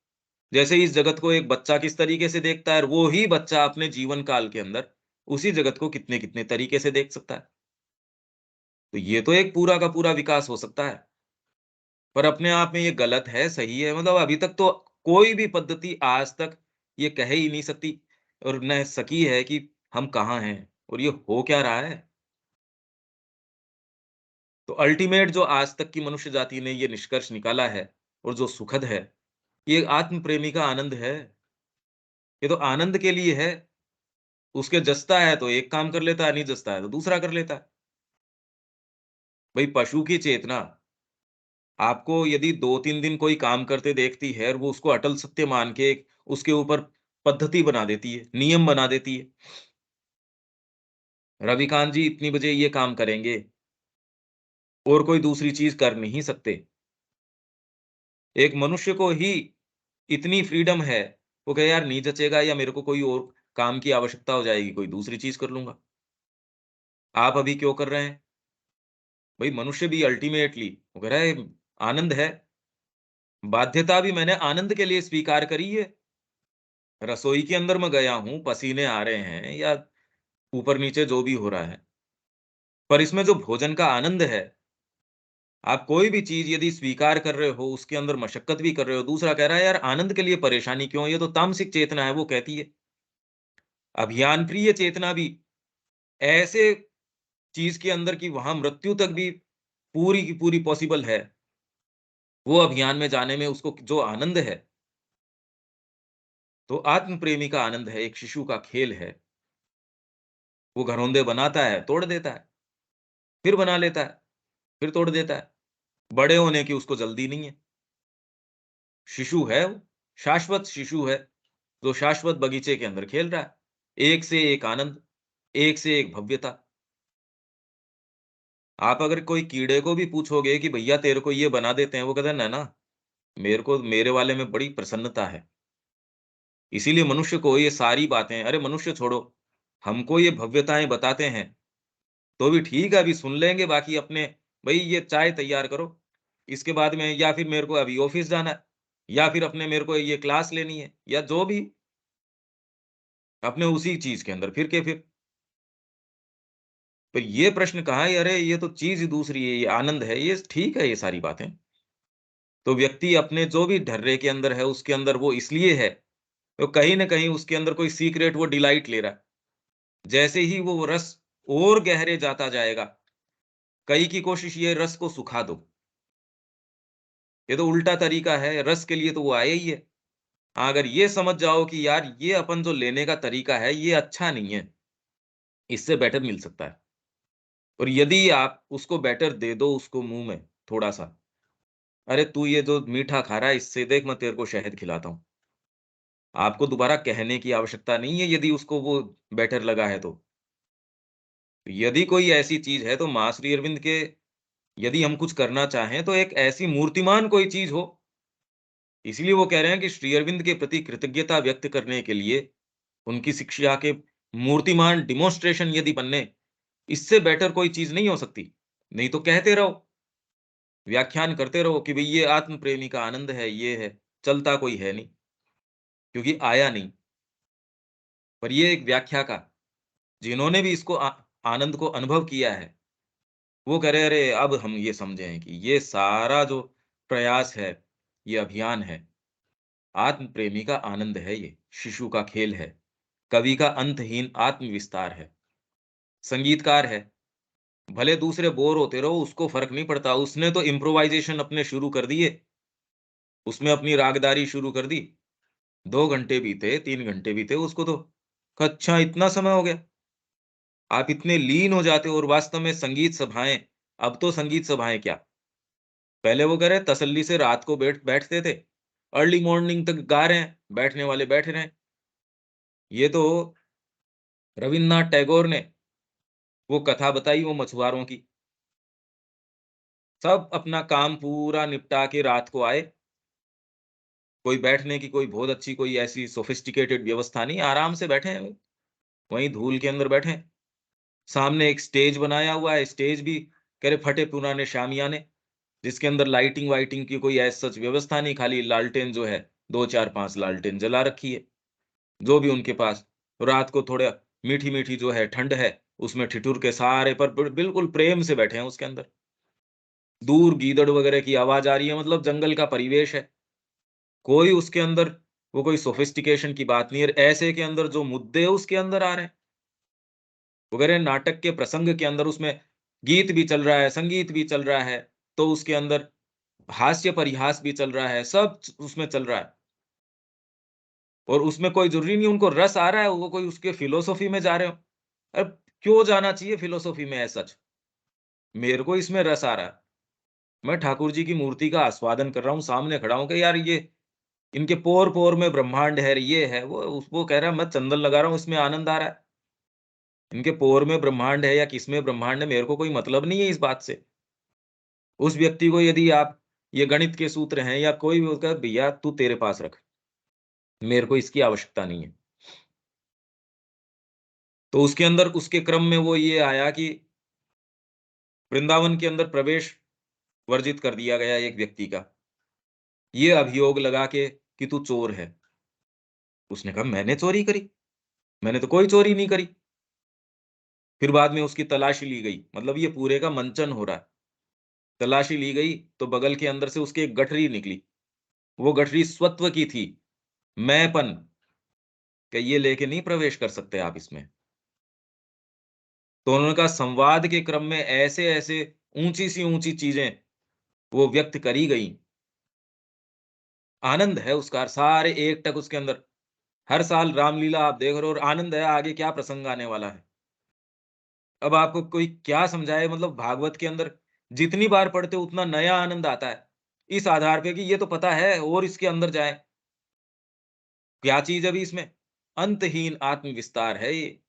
जैसे इस जगत को एक बच्चा किस तरीके से देखता है और वो ही बच्चा अपने जीवन काल के अंदर उसी जगत को कितने-कितने तरीके से देख सकता है। तो ये तो एक पूरा का पूरा विकास हो सकता है। पर अपने आप में ये गलत है, सही है मतलब अभी तक तो कोई भी पद्धति आज तक ये कह ही नहीं सकती और न सकी है कि हम कहाँ हैं और ये हो क्या रहा है। तो अल्टीमेट जो आज तक की मनुष्य जाति ने ये निष्कर्ष निकाला है और जो सुखद है, ये आत्म प्रेमी का आनंद है। ये तो आनंद के लिए है। उसके जचता है तो एक काम कर लेता है, नहीं जचता है तो दूसरा कर लेता है। भई पशु की चेतना आपको यदि 2-3 दिन कोई काम करते देखती है और वो उसको अटल सत्य मान के उसके ऊपर पद्धति बना देती है, नियम बना देती है। रविकांत जी इतनी बजे ये काम करेंगे और कोई दूसरी चीज़ कर नहीं सकते। एक मनुष्य को ही इतनी फ्रीडम है, वो कहे यार नहीं जचेगा या मेरे को कोई और काम की आवश्यकता हो जाएगी, कोई दूसरी चीज़ कर लूँगा। आप अभी क्यों कर रहे हैं? भई मनुष्य भी अल्टीमेटली वो कह रहा है आनंद है, बाध्यता भी मैंने आनंद के लिए स्वीकार करी है। रसोई के अंदर मैं गया हूँ, पसीने आ रहे हैं या ऊपर-नीचे जो भी हो रहा है, पर इसमें जो भोजन का आनंद है, आप कोई भी चीज़ यदि स्वीकार कर रहे हो, उसके अंदर मशक्कत भी कर रहे हो, दूसरा कह रहा है यार आनंद के लिए परेशानी क्यों? ये तो तामसिक चेतना है, वो कहती है। अभियान प्रिय चेतना भी ऐसे चीज़ के अंदर कि वहाँ मृत्यु तक भी पूरी की पूरी पॉसिबल है। वो अभियान में जाने में उसको जो आनंद है, तो आत्म प्रेमी का आनंद है, एक शिशु का खेल है। वो घरौंदे बनाता है, तोड़ देता है, फिर बना लेता है, फिर तोड़ देता है। बड़े होने की उसको जल्दी नहीं है। शिशु है वो, शाश्वत शिशु है, जो शाश्वत बगीचे के अंदर खेल रहा है। एक से एक आनंद, एक से एक भव्यता। आप अगर कोई कीड़े को भी पूछोगे कि भैया तेरे को ये बना देते हैं, वो कहता है ना, ना, मेरे को मेरे वाले में बड़ी प्रसन्नता है। इसीलिए मनुष्य को ये सारी बातें अरे मनुष्य छोड़ो, हमको ये भव्यताएँ बताते हैं, तो भी ठीक है अभी सुन लेंगे बाकी अपने भई ये चाय तैयार करो, इसके बाद में या फिर मेरे को अभी ऑफ़िस जाना है, या फिर अपने मेरे को ये क्लास लेनी है या जो भी, अपने उसी चीज़ के अंदर फिर के फिर। तो ये प्रश्न कहाँ है, अरे ये तो चीज़ ही दूसरी है, ये आनंद है, ये ठीक है ये सारी बातें। तो व्यक्ति अपने जो भी ढर्रे के अंदर है, उसके अंदर वो इसलिए है, तो कहीं न कहीं उसके अंदर कोई सीक्रेट वो डिलाइट ले रहा है। जैसे ही वो रस और गहरे जाता जाएगा, कई की कोशिश ये रस को सुखा दो। ये तो उल्टा तरीका है, रस के लिए तो वो आया ही है। अगर ये समझ जाओ कि यार ये अपन जो लेने का तरीका है, ये अच्छा नहीं है, इससे बेटर मिल सकता है। और यदि आप उसको बेटर दे दो उसको मुँह में थोड़ा-सा, "अरे! तू ये जो मीठा खा रहा है, इससे देख मैं तेरे को शहद खिलाता हूँ।" आपको दोबारा कहने की आवश्यकता नहीं है यदि उसको वो बेटर लगा है तो। यदि कोई ऐसी चीज़ है तो माँ श्री अरविंद के यदि हम कुछ करना चाहें तो एक ऐसी मूर्तिमान कोई चीज़ हो। इसीलिए वो कह रहे हैं कि श्री अरविंद के प्रति कृतज्ञता व्यक्त करने के लिए उनकी शिक्षा के मूर्तिमान डेमोन्स्ट्रेशन यदि बनने, इससे बेटर कोई चीज़ नहीं हो सकती। नहीं तो कहते रहो, व्याख्यान करते रहो कि भई ये आत्म प्रेमी का आनंद है, ये है, चलता कोई है नहीं, क्योंकि आया नहीं। पर ये एक व्याख्या का, जिन्होंने भी इसको आनंद को अनुभव किया है, वो कह रहे, अरे! अब हम ये समझे हैं कि ये सारा जो प्रयास है, ये अभियान है, आत्म प्रेमी का आनंद है ये, शिशु का खेल है, कवि का अंतहीन आत्म-विस्तार है, संगीतकार है, भले दूसरे बोर होते रहो, उसको फ़र्क नहीं पड़ता, उसने तो इम्प्रोवाइज़ेशन अपने शुरू कर दिए, उसमें अपनी रागदारी शुरू कर दी। 2 घंटे बीते, 3 घंटे बीते, उसको तो अच्छा इतना समय हो गया। आप इतने लीन हो जाते हो और वास्तव में संगीत सभाएँ, अब तो संगीत सभाएँ क्या, पहले वो कह रहे तसल्ली से रात को बैठते थे, अर्ली मॉर्निंग तक गा रहे हैं, बैठने वाले बैठ रहे हैं। ये तो रवीन्द्रनाथ टैगोर ने वो कथा बताई वो मछुआरों की, सब अपना काम पूरा निपटा के रात को आए, कोई बैठने की कोई बहुत अच्छी कोई ऐसी सोफिस्टिकेटेड व्यवस्था नहीं, आराम से बैठे हैं, वहीं धूल के अंदर बैठे हैं। सामने एक स्टेज बनाया हुआ है, स्टेज भी कह रहे फटे-पुराने शामियाने, जिसके अंदर लाइटिंग-वाइटिंग की कोई एज़ सच व्यवस्था नहीं, खाली लालटेन जो है, 2, 4, 5 लालटेन जला रखी है, जो भी उनके पास। रात को थोड़ा मीठी-मीठी जो है ठंड है, उसमें ठिठुर के सहारे पर बिल्कुल प्रेम से बैठे हैं उसके अंदर। दूर गीदड़ वगैरह की आवाज़ आ रही है, मतलब जंगल का परिवेश है। कोई उसके अंदर वो कोई सोफिस्टिकेशन की बात नहीं है, ऐसे के अंदर जो मुद्दे उसके अंदर आ रहे हैं। वो कह रहे हैं नाटक के प्रसंग के अंदर उसमें गीत भी चल रहा है, संगीत भी चल रहा है, तो उसके अंदर हास्य परिहास भी चल रहा है, सब उसमें चल रहा है। और उसमें कोई ज़रूरी नहीं उनको रस आ रहा है, वो कोई उसके फिलॉसफी में जा रहे हो। अब क्यों जाना चाहिए फिलॉसफी में एज़ सच? मेरे को इसमें रस आ रहा है। मैं ठाकुर जी की मूर्ति का आस्वादन कर रहा हूँ, सामने खड़ा हूँ कि यार ये इनके पोर-पोर में ब्रह्मांड है, ये है, वो कह रहा है मैं चंदन लगा रहा हूँ, इसमें आनंद आ रहा है। इनके पोर में ब्रह्मांड है या किसमें ब्रह्मांड है, मेरे को कोई मतलब नहीं है इस बात से। उस व्यक्ति को यदि आप ये गणित के सूत्र हैं या कोई भी उसका भैया तू तेरे पास रख, मेरे को इसकी आवश्यकता नहीं है। तो उसके अंदर उसके क्रम में वो ये आया कि वृंदावन के अंदर प्रवेश वर्जित कर दिया गया एक व्यक्ति का। ये अभियोग लगा के कि तू चोर है। उसने कहा मैंने चोरी करी? मैंने तो कोई चोरी नहीं करी। फिर बाद में उसकी तलाशी ली गई। मतलब ये पूरे का मंचन हो रहा है। तलाशी ली गई तो बगल के अंदर से उसकी एक गठरी निकली। वो गठरी स्वत्व की थी, मैंपन, कि ये लेके नहीं प्रवेश कर सकते आप इसमें। तो उन्होंने कहा संवाद के क्रम में ऐसे-ऐसे ऊँची सी ऊँची चीज़ें वो व्यक्त करी गई। आनंद है उसका सारे एकटक उसके अंदर। हर साल रामलीला आप देख रहे हो और आनंद है आगे क्या प्रसंग आने वाला है। अब आपको कोई क्या समझाए मतलब भागवत के अंदर जितनी बार पढ़ते हो उतना नया आनंद आता है। इस आधार पे कि ये तो पता है और इसके अंदर जाएँ। क्या चीज़ अभी इसमें? अंतहीन आत्म-विस्तार है ये।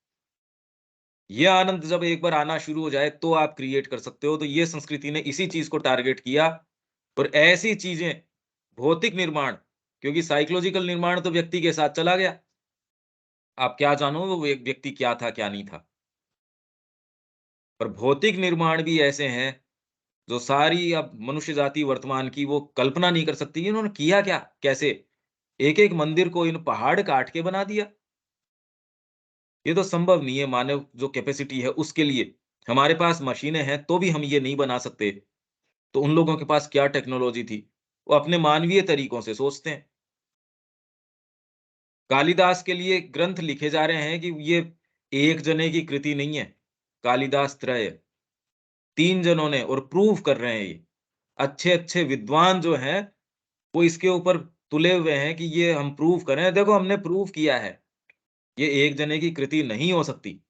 ये आनंद जब एक बार आना शुरू हो जाए तो आप क्रिएट कर सकते हो। तो ये संस्कृति ने इसी चीज़ को टारगेट किया और ऐसी चीज़ें भौतिक निर्माण क्योंकि साइकोलॉजिकल निर्माण तो व्यक्ति के साथ चला गया। आप क्या जानो वो व्यक्ति क्या था, क्या नहीं था। पर भौतिक निर्माण भी ऐसे हैं जो सारी अब मनुष्य जाति वर्तमान की वो कल्पना नहीं कर सकती। इन्होंने किया क्या? कैसे? एक-एक मंदिर को इन पहाड़ काट के बना दिया। ये तो संभव नहीं है मानव जो कैपेसिटी है उसके लिए। हमारे पास मशीनें हैं तो भी हम ये नहीं बना सकते। तो उन लोगों के पास क्या टेक्नोलॉजी थी? वो अपने मानवीय तरीकों से सोचते हैं। कालिदास के लिए ग्रंथ लिखे जा रहे हैं कि ये एक जने की कृति नहीं है। कालिदास त्रय, 3 जनों ने और प्रूव कर रहे हैं ये। अच्छे-अच्छे विद्वान जो हैं वो इसके ऊपर तुले हुए हैं कि ये हम प्रूव करें। देखो हमने प्रूव किया है। ये एक जने की कृति नहीं हो सकती।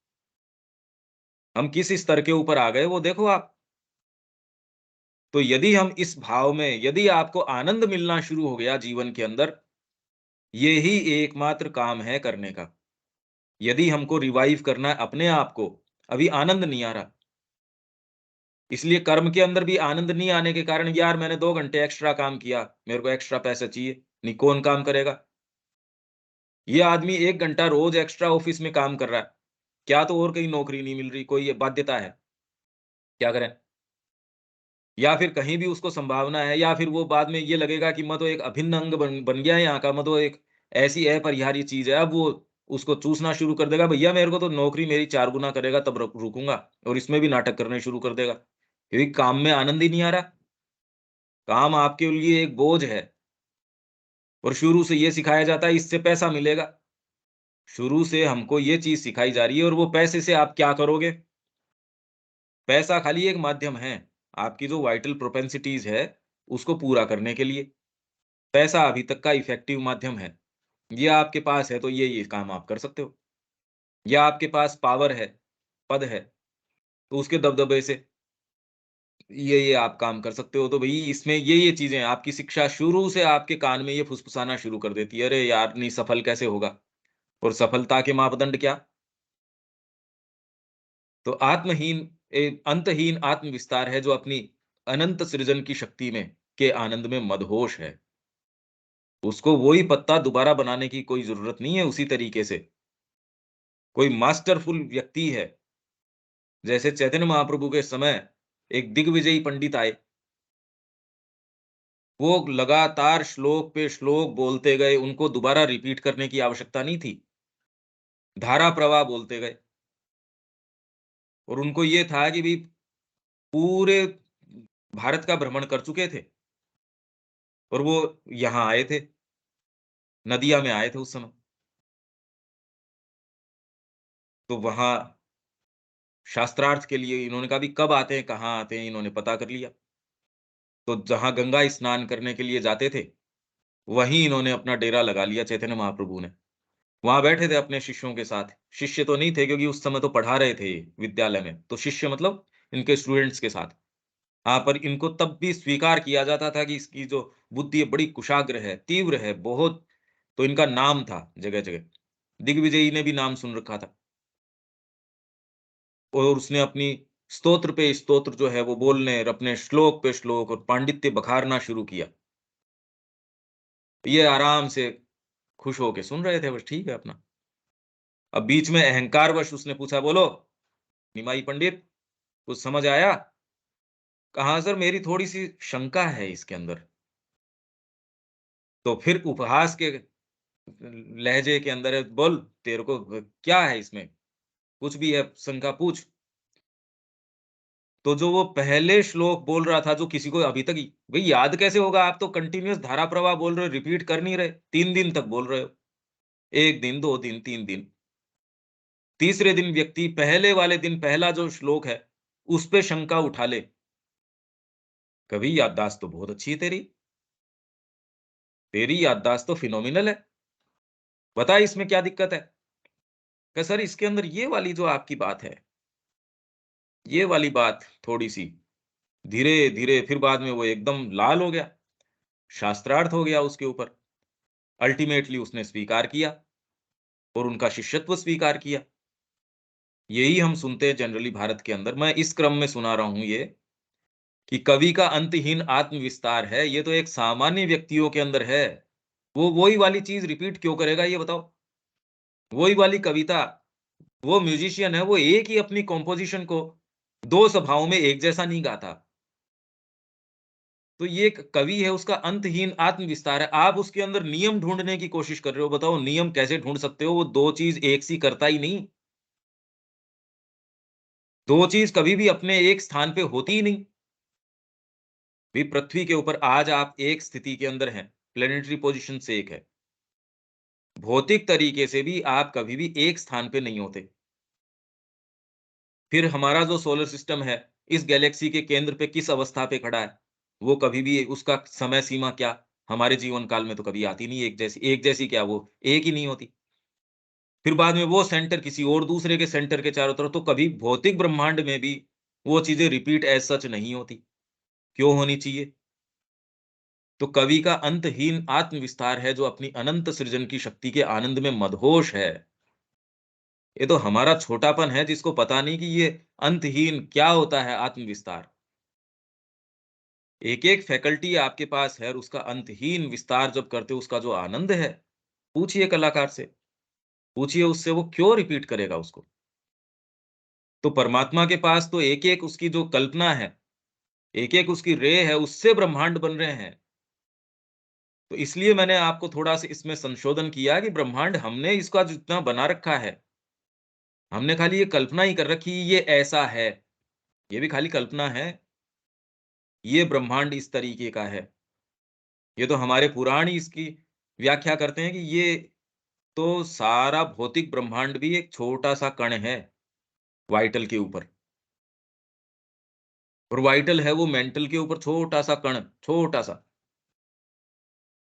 हम किस स्तर के ऊपर आ गए वो देखो आप। तो यदि हम इस भाव में यदि आपको आनंद मिलना शुरू हो गया जीवन के अंदर, ये ही एकमात्र काम है करने का। यदि हमको रिवाइव करना है अपने आप को, अभी आनंद नहीं आ रहा, इसलिए कर्म के अंदर भी आनंद नहीं आने के कारण, यार मैंने 2 घंटे एक्स्ट्रा काम किया, मेरे को एक्स्ट्रा पैसा चाहिए, नहीं कौन काम करेगा? ये आदमी 1 घंटा रोज एक्स्ट्रा ऑफिस में काम कर रहा है, क्या तो और कहीं नौकरी नहीं मिल रही, कोई ये बाध्यता है, क्या करें? या फिर कहीं भी उसको संभावना है, या फिर वो बाद में ये लगेगा कि मैं तो एक अभिन्न अंग बन बन गया है यहाँ का, मैं तो एक ऐसी अपरिहार्य चीज़ है, अब वो उसको चूसना शुरू कर देगा, भैया मेरे को तो नौकरी मेरी 4 गुना करेगा तब रुकूँगा, और इसमें भी नाटक करने शुरू कर देगा। क्योंकि काम में आनंद ही नहीं आ रहा, काम आपके लिए एक बोझ है, और शुरू से ये सिखाया जाता है इससे पैसा मिलेगा। शुरू से हमको ये चीज़ सिखाई जा रही है, और वो पैसे से आप क्या करोगे? पैसा खाली एक माध्यम है, आपकी जो वाइटल प्रोपेंसिटीज़ है, उसको पूरा करने के लिए। पैसा अभी तक का इफ़ेक्टिव माध्यम है। ये आपके पास है तो ये काम आप कर सकते हो। या आपके पास पावर है, पद है, तो उसके दबदबे से ये आप काम कर सकते हो। तो भई इसमें ये चीज़ें, आपकी शिक्षा शुरू से आपके कान में ये फुसफुसाना शुरू कर देती है, अरे यार! नहीं सफल कैसे होगा? और सफलता के मापदंड क्या? तो अंतहीन आत्मविस्तार है जो अपनी अनंत सृजन की शक्ति में के आनंद में मदहोश है। उसको वही पत्ता दोबारा बनाने की कोई ज़रूरत नहीं है उसी तरीके से। कोई मास्टरफुल व्यक्ति है, जैसे चैतन्य महाप्रभु के समय एक दिग्विजयी पंडित आए, वो लगातार श्लोक पे श्लोक बोलते गए, उनको दोबारा रिपीट करने की आवश्यकता नहीं थी। धारा प्रवाह बोलते गए, और उनको ये था कि भई पूरे भारत का भ्रमण कर चुके थे, और वो यहाँ आए थे, नदिया में आए थे उस समय। तो वहाँ शास्त्रार्थ के लिए इन्होंने कहा, भी कब आते हैं, कहाँ आते हैं, इन्होंने पता कर लिया। तो जहाँ गंगा स्नान करने के लिए जाते थे, वहीं इन्होंने अपना डेरा लगा लिया चैतन्य महाप्रभु ने। वहाँ बैठे थे अपने शिष्यों के साथ। शिष्य तो नहीं थे क्योंकि उस समय तो पढ़ा रहे थे ये विद्यालय में, तो शिष्य मतलब इनके स्टूडेंट्स के साथ। हाँ, पर इनको तब भी स्वीकार किया जाता था कि इसकी जो बुद्धि है बड़ी कुशाग्र है, तीव्र है बहुत, तो इनका नाम था जगह-जगह। दिग्विजयी ने भी नाम सुन रखा था, और उसने अपनी स्तोत्र पे स्तोत्र जो है वो बोलने और अपने श्लोक पे श्लोक और पांडित्य बखारना शुरू किया। ये आराम से खुश होके सुन रहे थे, बस ठीक है अपना। अब बीच में अहंकारवश उसने पूछा, बोलो निमाई पंडित, कुछ समझ आया? कहा सर मेरी थोड़ी-सी शंका है इसके अंदर। तो फिर उपहास के लहजे के अंदर है, बोल तेरे को क्या है इसमें? कुछ भी है शंका पूछ। तो जो वो पहले श्लोक बोल रहा था, जो किसी को अभी तक भई याद कैसे होगा? आप तो कंटीन्यूअस धारा प्रवाह बोल रहे हो, रिपीट कर नहीं रहे। 3 दिन तक बोल रहे हो। 1 दिन, 2 दिन, 3 दिन। तीसरे दिन व्यक्ति पहले वाले दिन पहला जो श्लोक है, उस पे शंका उठा ले। कभी याददाश्त तो बहुत अच्छी है तेरी। तेरी याददाश्त तो फिनोमिनल है। बता इसमें क्या दिक्कत है? कहा सर इसके अंदर ये वाली जो आपकी बात है, ये वाली बात थोड़ी-सी धीरे-धीरे, फिर बाद में वो एकदम लाल हो गया, शास्त्रार्थ हो गया उसके ऊपर। अल्टीमेटली उसने स्वीकार किया, और उनका शिष्यत्व स्वीकार किया। यही हम सुनते हैं जनरली भारत के अंदर। मैं इस क्रम में सुना रहा हूँ ये, कि कवि का अंतहीन आत्मविस्तार है, ये तो एक सामान्य व्यक्तियों के अंदर है। वो वही वाली चीज़ रिपीट क्यों करेगा ये बताओ? वही वाली कविता, वो म्यूज़िशियन है, वो एक ही अपनी कंपोज़िशन को 2 सभाओं में एक जैसा नहीं गाता। तो ये एक कवि है, उसका अंतहीन आत्मविस्तार है। आप उसके अंदर नियम ढूँढने की कोशिश कर रहे हो। बताओ नियम कैसे ढूँढ सकते हो? वो 2 चीज़ एक सी करता ही नहीं। 2 चीज़ कभी भी अपने एक स्थान पे होती ही नहीं। भी पृथ्वी के ऊपर आज आप एक स्थिति के अंदर हैं, प्लैनेटरी पोज़ीशन से एक है। भौतिक तरीके से भी आप कभी भी एक स्थान पे नहीं होते। फिर हमारा जो सोलर सिस्टम है, इस गैलेक्सी के केंद्र पे किस अवस्था पे खड़ा है? वो कभी भी उसका समय सीमा क्या? हमारे जीवन काल में तो कभी आती नहीं है एक जैसी क्या वो एक ही नहीं होती। फिर बाद में वो सेंटर किसी और दूसरे के सेंटर के चारों तरफ, तो कभी भौतिक ब्रह्मांड में भी वो चीज़ें रिपीट एज़ सच नहीं होती। क्यों होनी चाहिए? तो कवि का अंतहीन आत्मविस्तार है जो अपनी अनंत सृजन की शक्ति के आनंद में मदहोश है। ये तो हमारा छोटापन है जिसको पता नहीं कि ये अंतहीन क्या होता है आत्मविस्तार। एक एक फैकल्टी आपके पास है और उसका अंतहीन विस्तार जब करते हो, उसका जो आनंद है, पूछिए कलाकार से, पूछिए उससे, वो क्यों रिपीट करेगा उसको। तो परमात्मा के पास तो एक एक उसकी जो कल्पना है, एक एक उसकी रे है, उससे ब्रह्मांड बन रहे हैं। तो इसलिए मैंने आपको थोड़ा सा इसमें संशोधन किया कि ब्रह्मांड हमने इसका जितना बना रखा है, हमने खाली ये कल्पना ही कर रखी ये ऐसा है, ये भी खाली कल्पना है। ये ब्रह्मांड इस तरीके का है। ये तो हमारे पुराण ही इसकी व्याख्या करते हैं कि ये तो सारा भौतिक ब्रह्मांड भी एक छोटा-सा कण है, वाइटल के ऊपर। और वाइटल है वो मेंटल के ऊपर छोटा-सा कण, छोटा-सा।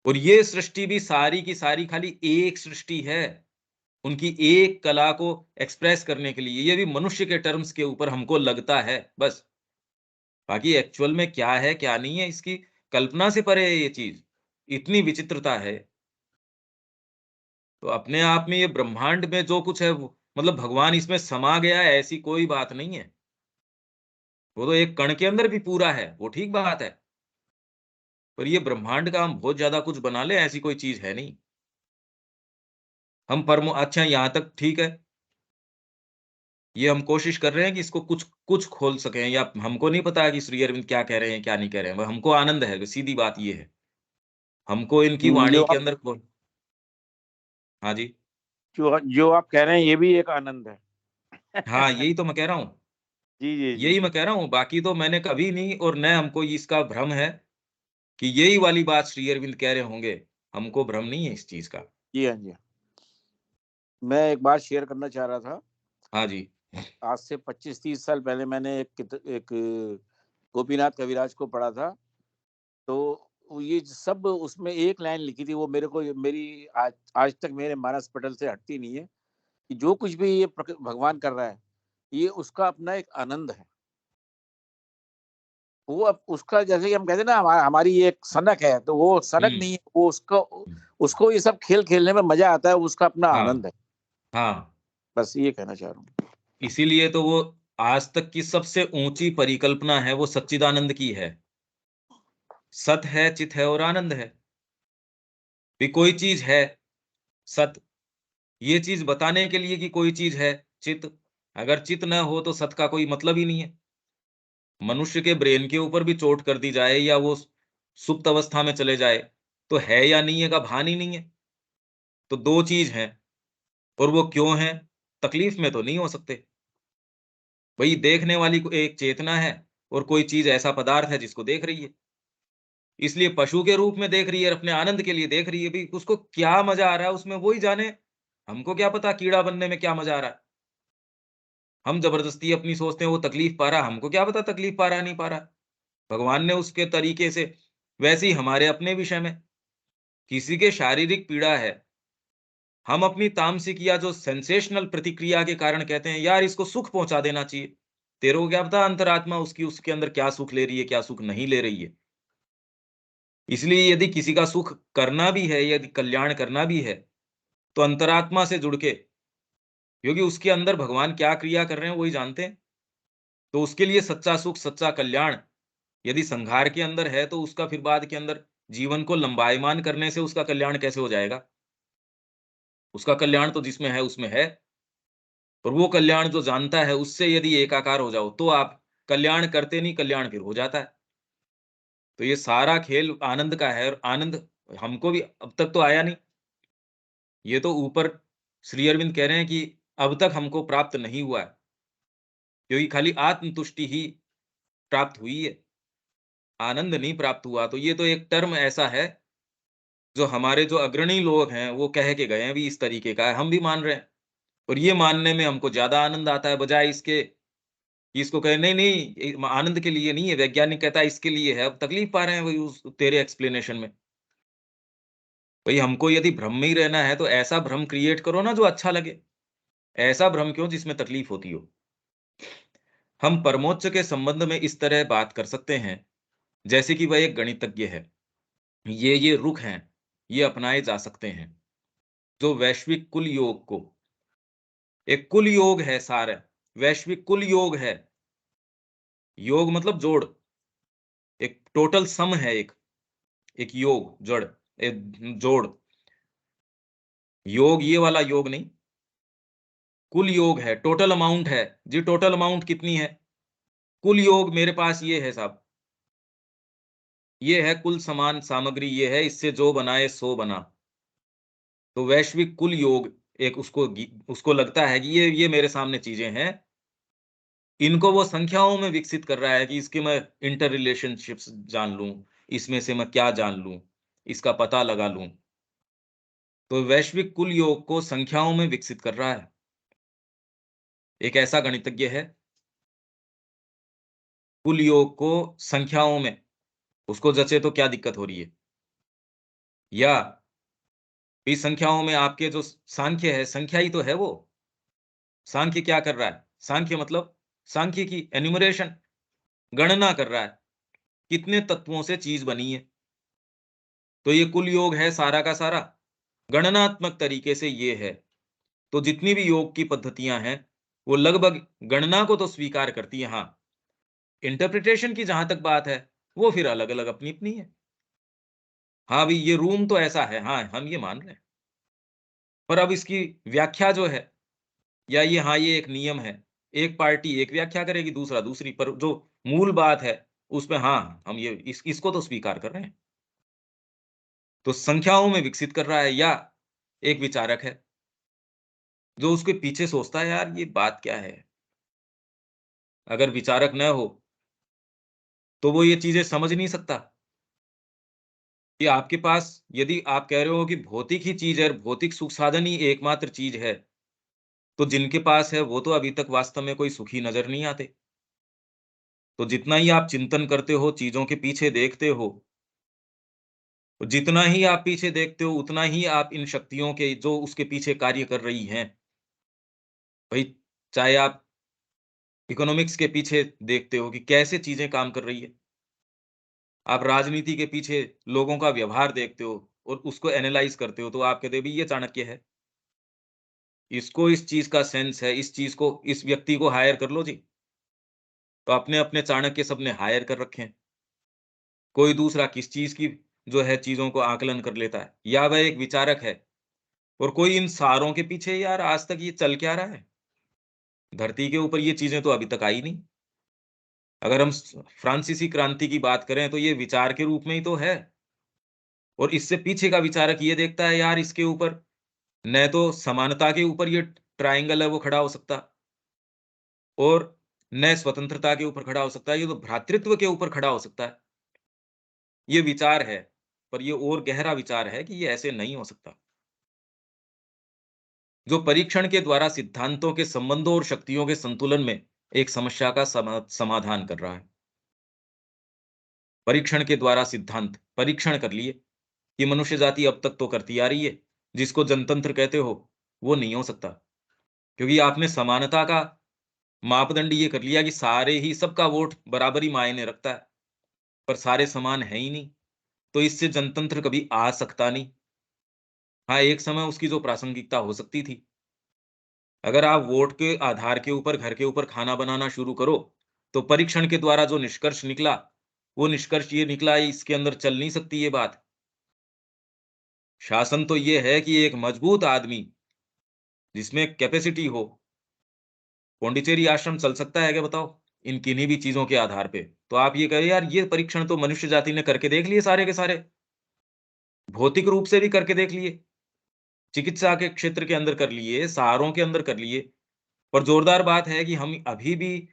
और ये सृष्टि भी सारी की सारी खाली एक सृष्टि है। उनकी एक कला को एक्सप्रेस करने के लिए, ये भी मनुष्य के टर्म्स के ऊपर हमको लगता है, बस। बाकी एक्चुअल में क्या है, क्या नहीं है, इसकी कल्पना से परे है ये चीज़। इतनी विचित्रता है। तो अपने आप में ये ब्रह्मांड में जो कुछ है वो मतलब भगवान इसमें समा गया है, ऐसी कोई बात नहीं है। वो तो एक कण के अंदर भी पूरा है, वो ठीक बात है। पर ये ब्रह्मांड का हम बहुत ज़्यादा कुछ बना लें, ऐसी कोई चीज़ है नहीं। हम अच्छा यहाँ तक ठीक है। ये हम कोशिश कर रहे हैं कि इसको कुछ कुछ खोल सकें, या हमको नहीं पता है कि श्री अरविंद क्या कह रहे हैं, क्या नहीं कह रहे हैं। हमको आनंद है, सीधी बात ये है। हमको इनकी जो वाणी के आप अंदर हाँ जी। जो आप कह रहे हैं ये भी एक आनंद है। हाँ, यही तो मैं कह रहा हूँ। जी, जी, जी, यही जी। मैं कह रहा हूँ, बाकी तो मैंने कभी नहीं, और न हमको इसका भ्रम है कि यही वाली बात श्री अरविंद कह रहे होंगे। हमको भ्रम नहीं है इस चीज़ का। जी हाँ, जी हाँ। मैं एक बात शेयर करना चाह रहा था। हाँ जी। आज से 25-30 साल पहले मैंने एक गोपीनाथ कविराज को पढ़ा था। तो ये सब उसमें एक लाइन लिखी थी, वो मेरे को मेरी आज आज तक मेरे मानस पटल से हटती नहीं है कि जो कुछ भी ये भगवान कर रहा है, ये उसका अपना एक आनंद है। वो अब उसका, जैसे कि हम कहते हैं ना, हमारी एक सनक है, तो वो सनक हुँ। नहीं है, वो उसको उसको ये सब खेल खेलने में मजा आता है, उसका अपना हाँ, आनंद है। हाँ। बस ये कहना चाह रहा हूँ। इसीलिए तो वो आज तक की सबसे ऊँची परिकल्पना है, वो सच्चिदानंद की है। सत है, चित है और आनंद है। भी कोई चीज़ है, सत, ये चीज़ बताने के लिए कि कोई चीज़ है, चित। अगर चित न हो तो सत का कोई मतलब ही नहीं है। मनुष्य के ब्रेन के ऊपर भी चोट कर दी जाए या वो सुप्त अवस्था में चले जाए, तो है या नहीं है का भान ही नहीं है। तो 2 चीज़ हैं, और वो क्यों हैं? तकलीफ में तो नहीं हो सकते। भई देखने वाली को एक चेतना है और कोई चीज़ ऐसा पदार्थ है जिसको देख रही है। इसलिए पशु के रूप में देख रही है, अपने आनंद के लिए देख रही है, भई उसको क्या मज़ा आ रहा है उसमें वो ही जाने। हमको क्या पता कीड़ा बनने में क्या मज़ा आ रहा है। हम ज़बरदस्ती अपनी सोचते हैं वो तकलीफ पा रहा, हमको क्या पता तकलीफ पा रहा नहीं पा रहा। भगवान ने उसके तरीके से, वैसे ही हमारे अपने विषय में, किसी के शारीरिक पीड़ा है, हम अपनी तामसिक या जो सेंसेशनल प्रतिक्रिया के कारण कहते हैं, यार इसको सुख पहुँचा देना चाहिए। तेरे को क्या पता अंतरात्मा उसकी उसके अंदर क्या सुख ले रही है, क्या सुख नहीं ले रही है। इसलिए यदि किसी का सुख करना भी है, यदि कल्याण करना भी है, तो अंतरात्मा से जुड़ के, क्योंकि उसके अंदर भगवान क्या क्रिया कर रहे हैं, वही जानते हैं। तो उसके लिए सच्चा सुख, सच्चा कल्याण यदि संघार के अंदर है, तो उसका फिर बाद के अंदर जीवन को लंबायमान करने से उसका कल्याण कैसे हो जाएगा? उसका कल्याण तो जिसमें है, उसमें है। और वो कल्याण जो जानता है, उससे यदि एकाकार हो जाओ, तो आप कल्याण करते नहीं, कल्याण फिर हो जाता है। तो ये सारा खेल आनंद का है, और आनंद हमको भी अब तक तो आया नहीं। ये तो ऊपर श्री अरविंद कह रहे हैं कि अब तक हमको प्राप्त नहीं हुआ है, क्योंकि खाली आत्मतुष्टि ही प्राप्त हुई है, आनंद नहीं प्राप्त हुआ। तो ये तो एक टर्म ऐसा है, जो हमारे जो अग्रणी लोग हैं, वो कह के गए हैं भी इस तरीके का है, हम भी मान रहे हैं। और ये मानने में हमको ज़्यादा आनंद आता है, बजाए इसके कि इसको कहें नहीं, नहीं आनंद के लिए नहीं है, वैज्ञानिक कहता है इसके लिए है। अब तकलीफ पा रहे हैं वही उस तेरे एक्सप्लेनेशन में। भई हमको यदि भ्रम में ही रहना है, तो ऐसा भ्रम क्रिएट करो ना जो अच्छा लगे। ऐसा भ्रम क्यों जिसमें तकलीफ होती हो। हम परमोच्च के संबंध में इस तरह बात कर सकते हैं, जैसे कि वह एक गणितज्ञ है। ये रुख हैं, ये अपनाए जा सकते हैं, जो वैश्विक कुल योग को, एक कुल योग है सारा, वैश्विक कुल योग है। योग मतलब जोड़, एक टोटल सम है, एक योग, जड़, जोड़। योग ये वाला योग नहीं, कुल योग है, टोटल अमाउंट है जी। टोटल अमाउंट कितनी है? कुल योग मेरे पास ये है साहब, ये है कुल समान सामग्री, ये है, इससे जो बनाए सो बना। तो वैश्विक कुल योग एक उसको लगता है कि ये मेरे सामने चीजें हैं, इनको वो संख्याओं में विकसित कर रहा है कि इसके मैं इंटर रिलेशनशिप्स जान लूं, इसमें से मैं क्या जान लूं, इसका पता लगा लूं। तो वैश्विक कुल योग को संख्याओं में विकसित कर रहा है। एक ऐसा गणितज्ञ है, कुल योग को संख्याओं में, उसको जचे तो क्या दिक्कत हो रही है? या भी संख्याओं में आपके जो सांख्य है, संख्या ही तो है वो। सांख्य क्या कर रहा है? सांख्य मतलब सांख्य की एन्यूमरेशन, गणना कर रहा है कितने तत्वों से चीज बनी है। तो ये कुल योग है सारा का सारा, गणनात्मक तरीके से ये है। तो जितनी भी योग की पद्धतियां हैं, वो लगभग गणना को तो स्वीकार करती है। हाँ, इंटरप्रिटेशन की जहां तक बात है, वो फिर अलग अलग अपनी अपनी है। हाँ भाई, ये रूम तो ऐसा है, हाँ हम ये मान रहे हैं, पर अब इसकी व्याख्या जो है, या ये, हाँ ये एक नियम है, एक पार्टी एक व्याख्या करेगी, दूसरा दूसरी, पर जो मूल बात है उस पे हाँ हम ये इसको तो स्वीकार कर रहे हैं। तो संख्याओं में विकसित कर रहा है, या एक विचारक है जो उसके पीछे सोचता है यार ये बात क्या है। अगर विचारक न हो तो वो ये चीजें समझ नहीं सकता कि आपके पास, यदि आप कह रहे हो कि भौतिक ही चीज है, भौतिक सुख साधन ही एकमात्र चीज है, तो जिनके पास है वो तो अभी तक वास्तव में कोई सुखी नजर नहीं आते। तो जितना ही आप चिंतन करते हो, चीजों के पीछे देखते हो, तो जितना ही आप पीछे देखते हो, उतना ही आप इन शक्तियों के जो उसके पीछे कार्य कर रही हैं, भाई, चाहे आप इकोनॉमिक्स के पीछे देखते हो कि कैसे चीजें काम कर रही है, आप राजनीति के पीछे लोगों का व्यवहार देखते हो और उसको एनालाइज करते हो, तो आप कहते हो भाई ये चाणक्य है, इसको इस चीज का सेंस है, इस चीज को, इस व्यक्ति को हायर कर लो जी। तो अपने अपने चाणक्य सबने हायर कर रखे हैं। कोई दूसरा किस चीज की जो है चीजों को आकलन कर लेता है, या वह एक विचारक है, और कोई इन सारों के पीछे यार आज तक ये चल क्या रहा है। धरती के ऊपर ये चीजें तो अभी तक आई नहीं। अगर हम फ्रांसीसी क्रांति की बात करें तो ये विचार के रूप में ही तो है, और इससे पीछे का विचारक ये देखता है यार इसके ऊपर न तो समानता के ऊपर ये ट्रायंगल है वो खड़ा हो सकता, और न स्वतंत्रता के ऊपर खड़ा हो सकता है, ये तो भ्रातृत्व के ऊपर खड़ा हो सकता है। ये विचार है, पर ये और गहरा विचार है कि ये ऐसे नहीं हो सकता। जो परीक्षण के द्वारा सिद्धांतों के संबंधों और शक्तियों के संतुलन में एक समस्या का समाधान कर रहा है। परीक्षण के द्वारा सिद्धांत परीक्षण कर लिए कि मनुष्य जाति अब तक तो करती आ रही है, जिसको जनतंत्र कहते हो, वो नहीं हो सकता, क्योंकि आपने समानता का मापदंड ये कर लिया कि सारे ही, सबका वोट बराबर ही मायने रखता है, पर सारे समान है ही नहीं, तो इससे जनतंत्र कभी आ सकता नहीं। हाँ, एक समय उसकी जो प्रासंगिकता हो सकती थी, अगर आप वोट के आधार के ऊपर घर के ऊपर खाना बनाना शुरू करो, तो परीक्षण के द्वारा जो निष्कर्ष निकला, वो निष्कर्ष ये निकला, इसके अंदर चल नहीं सकती ये बात। शासन तो ये है कि एक मजबूत आदमी जिसमें कैपेसिटी हो, पौंडीचेरी आश्रम चल सकता है क्या बताओ? इन किन्हीं भी चीजों के आधार पे। तो आप ये कहे यार ये परीक्षण तो मनुष्य जाति ने करके देख लिए सारे के सारे, भौतिक रूप से भी करके देख लिए, चिकित्सा के क्षेत्र के अंदर कर लिए, सहारों के अंदर कर लिए, पर जोरदार बात है कि हम अभी भी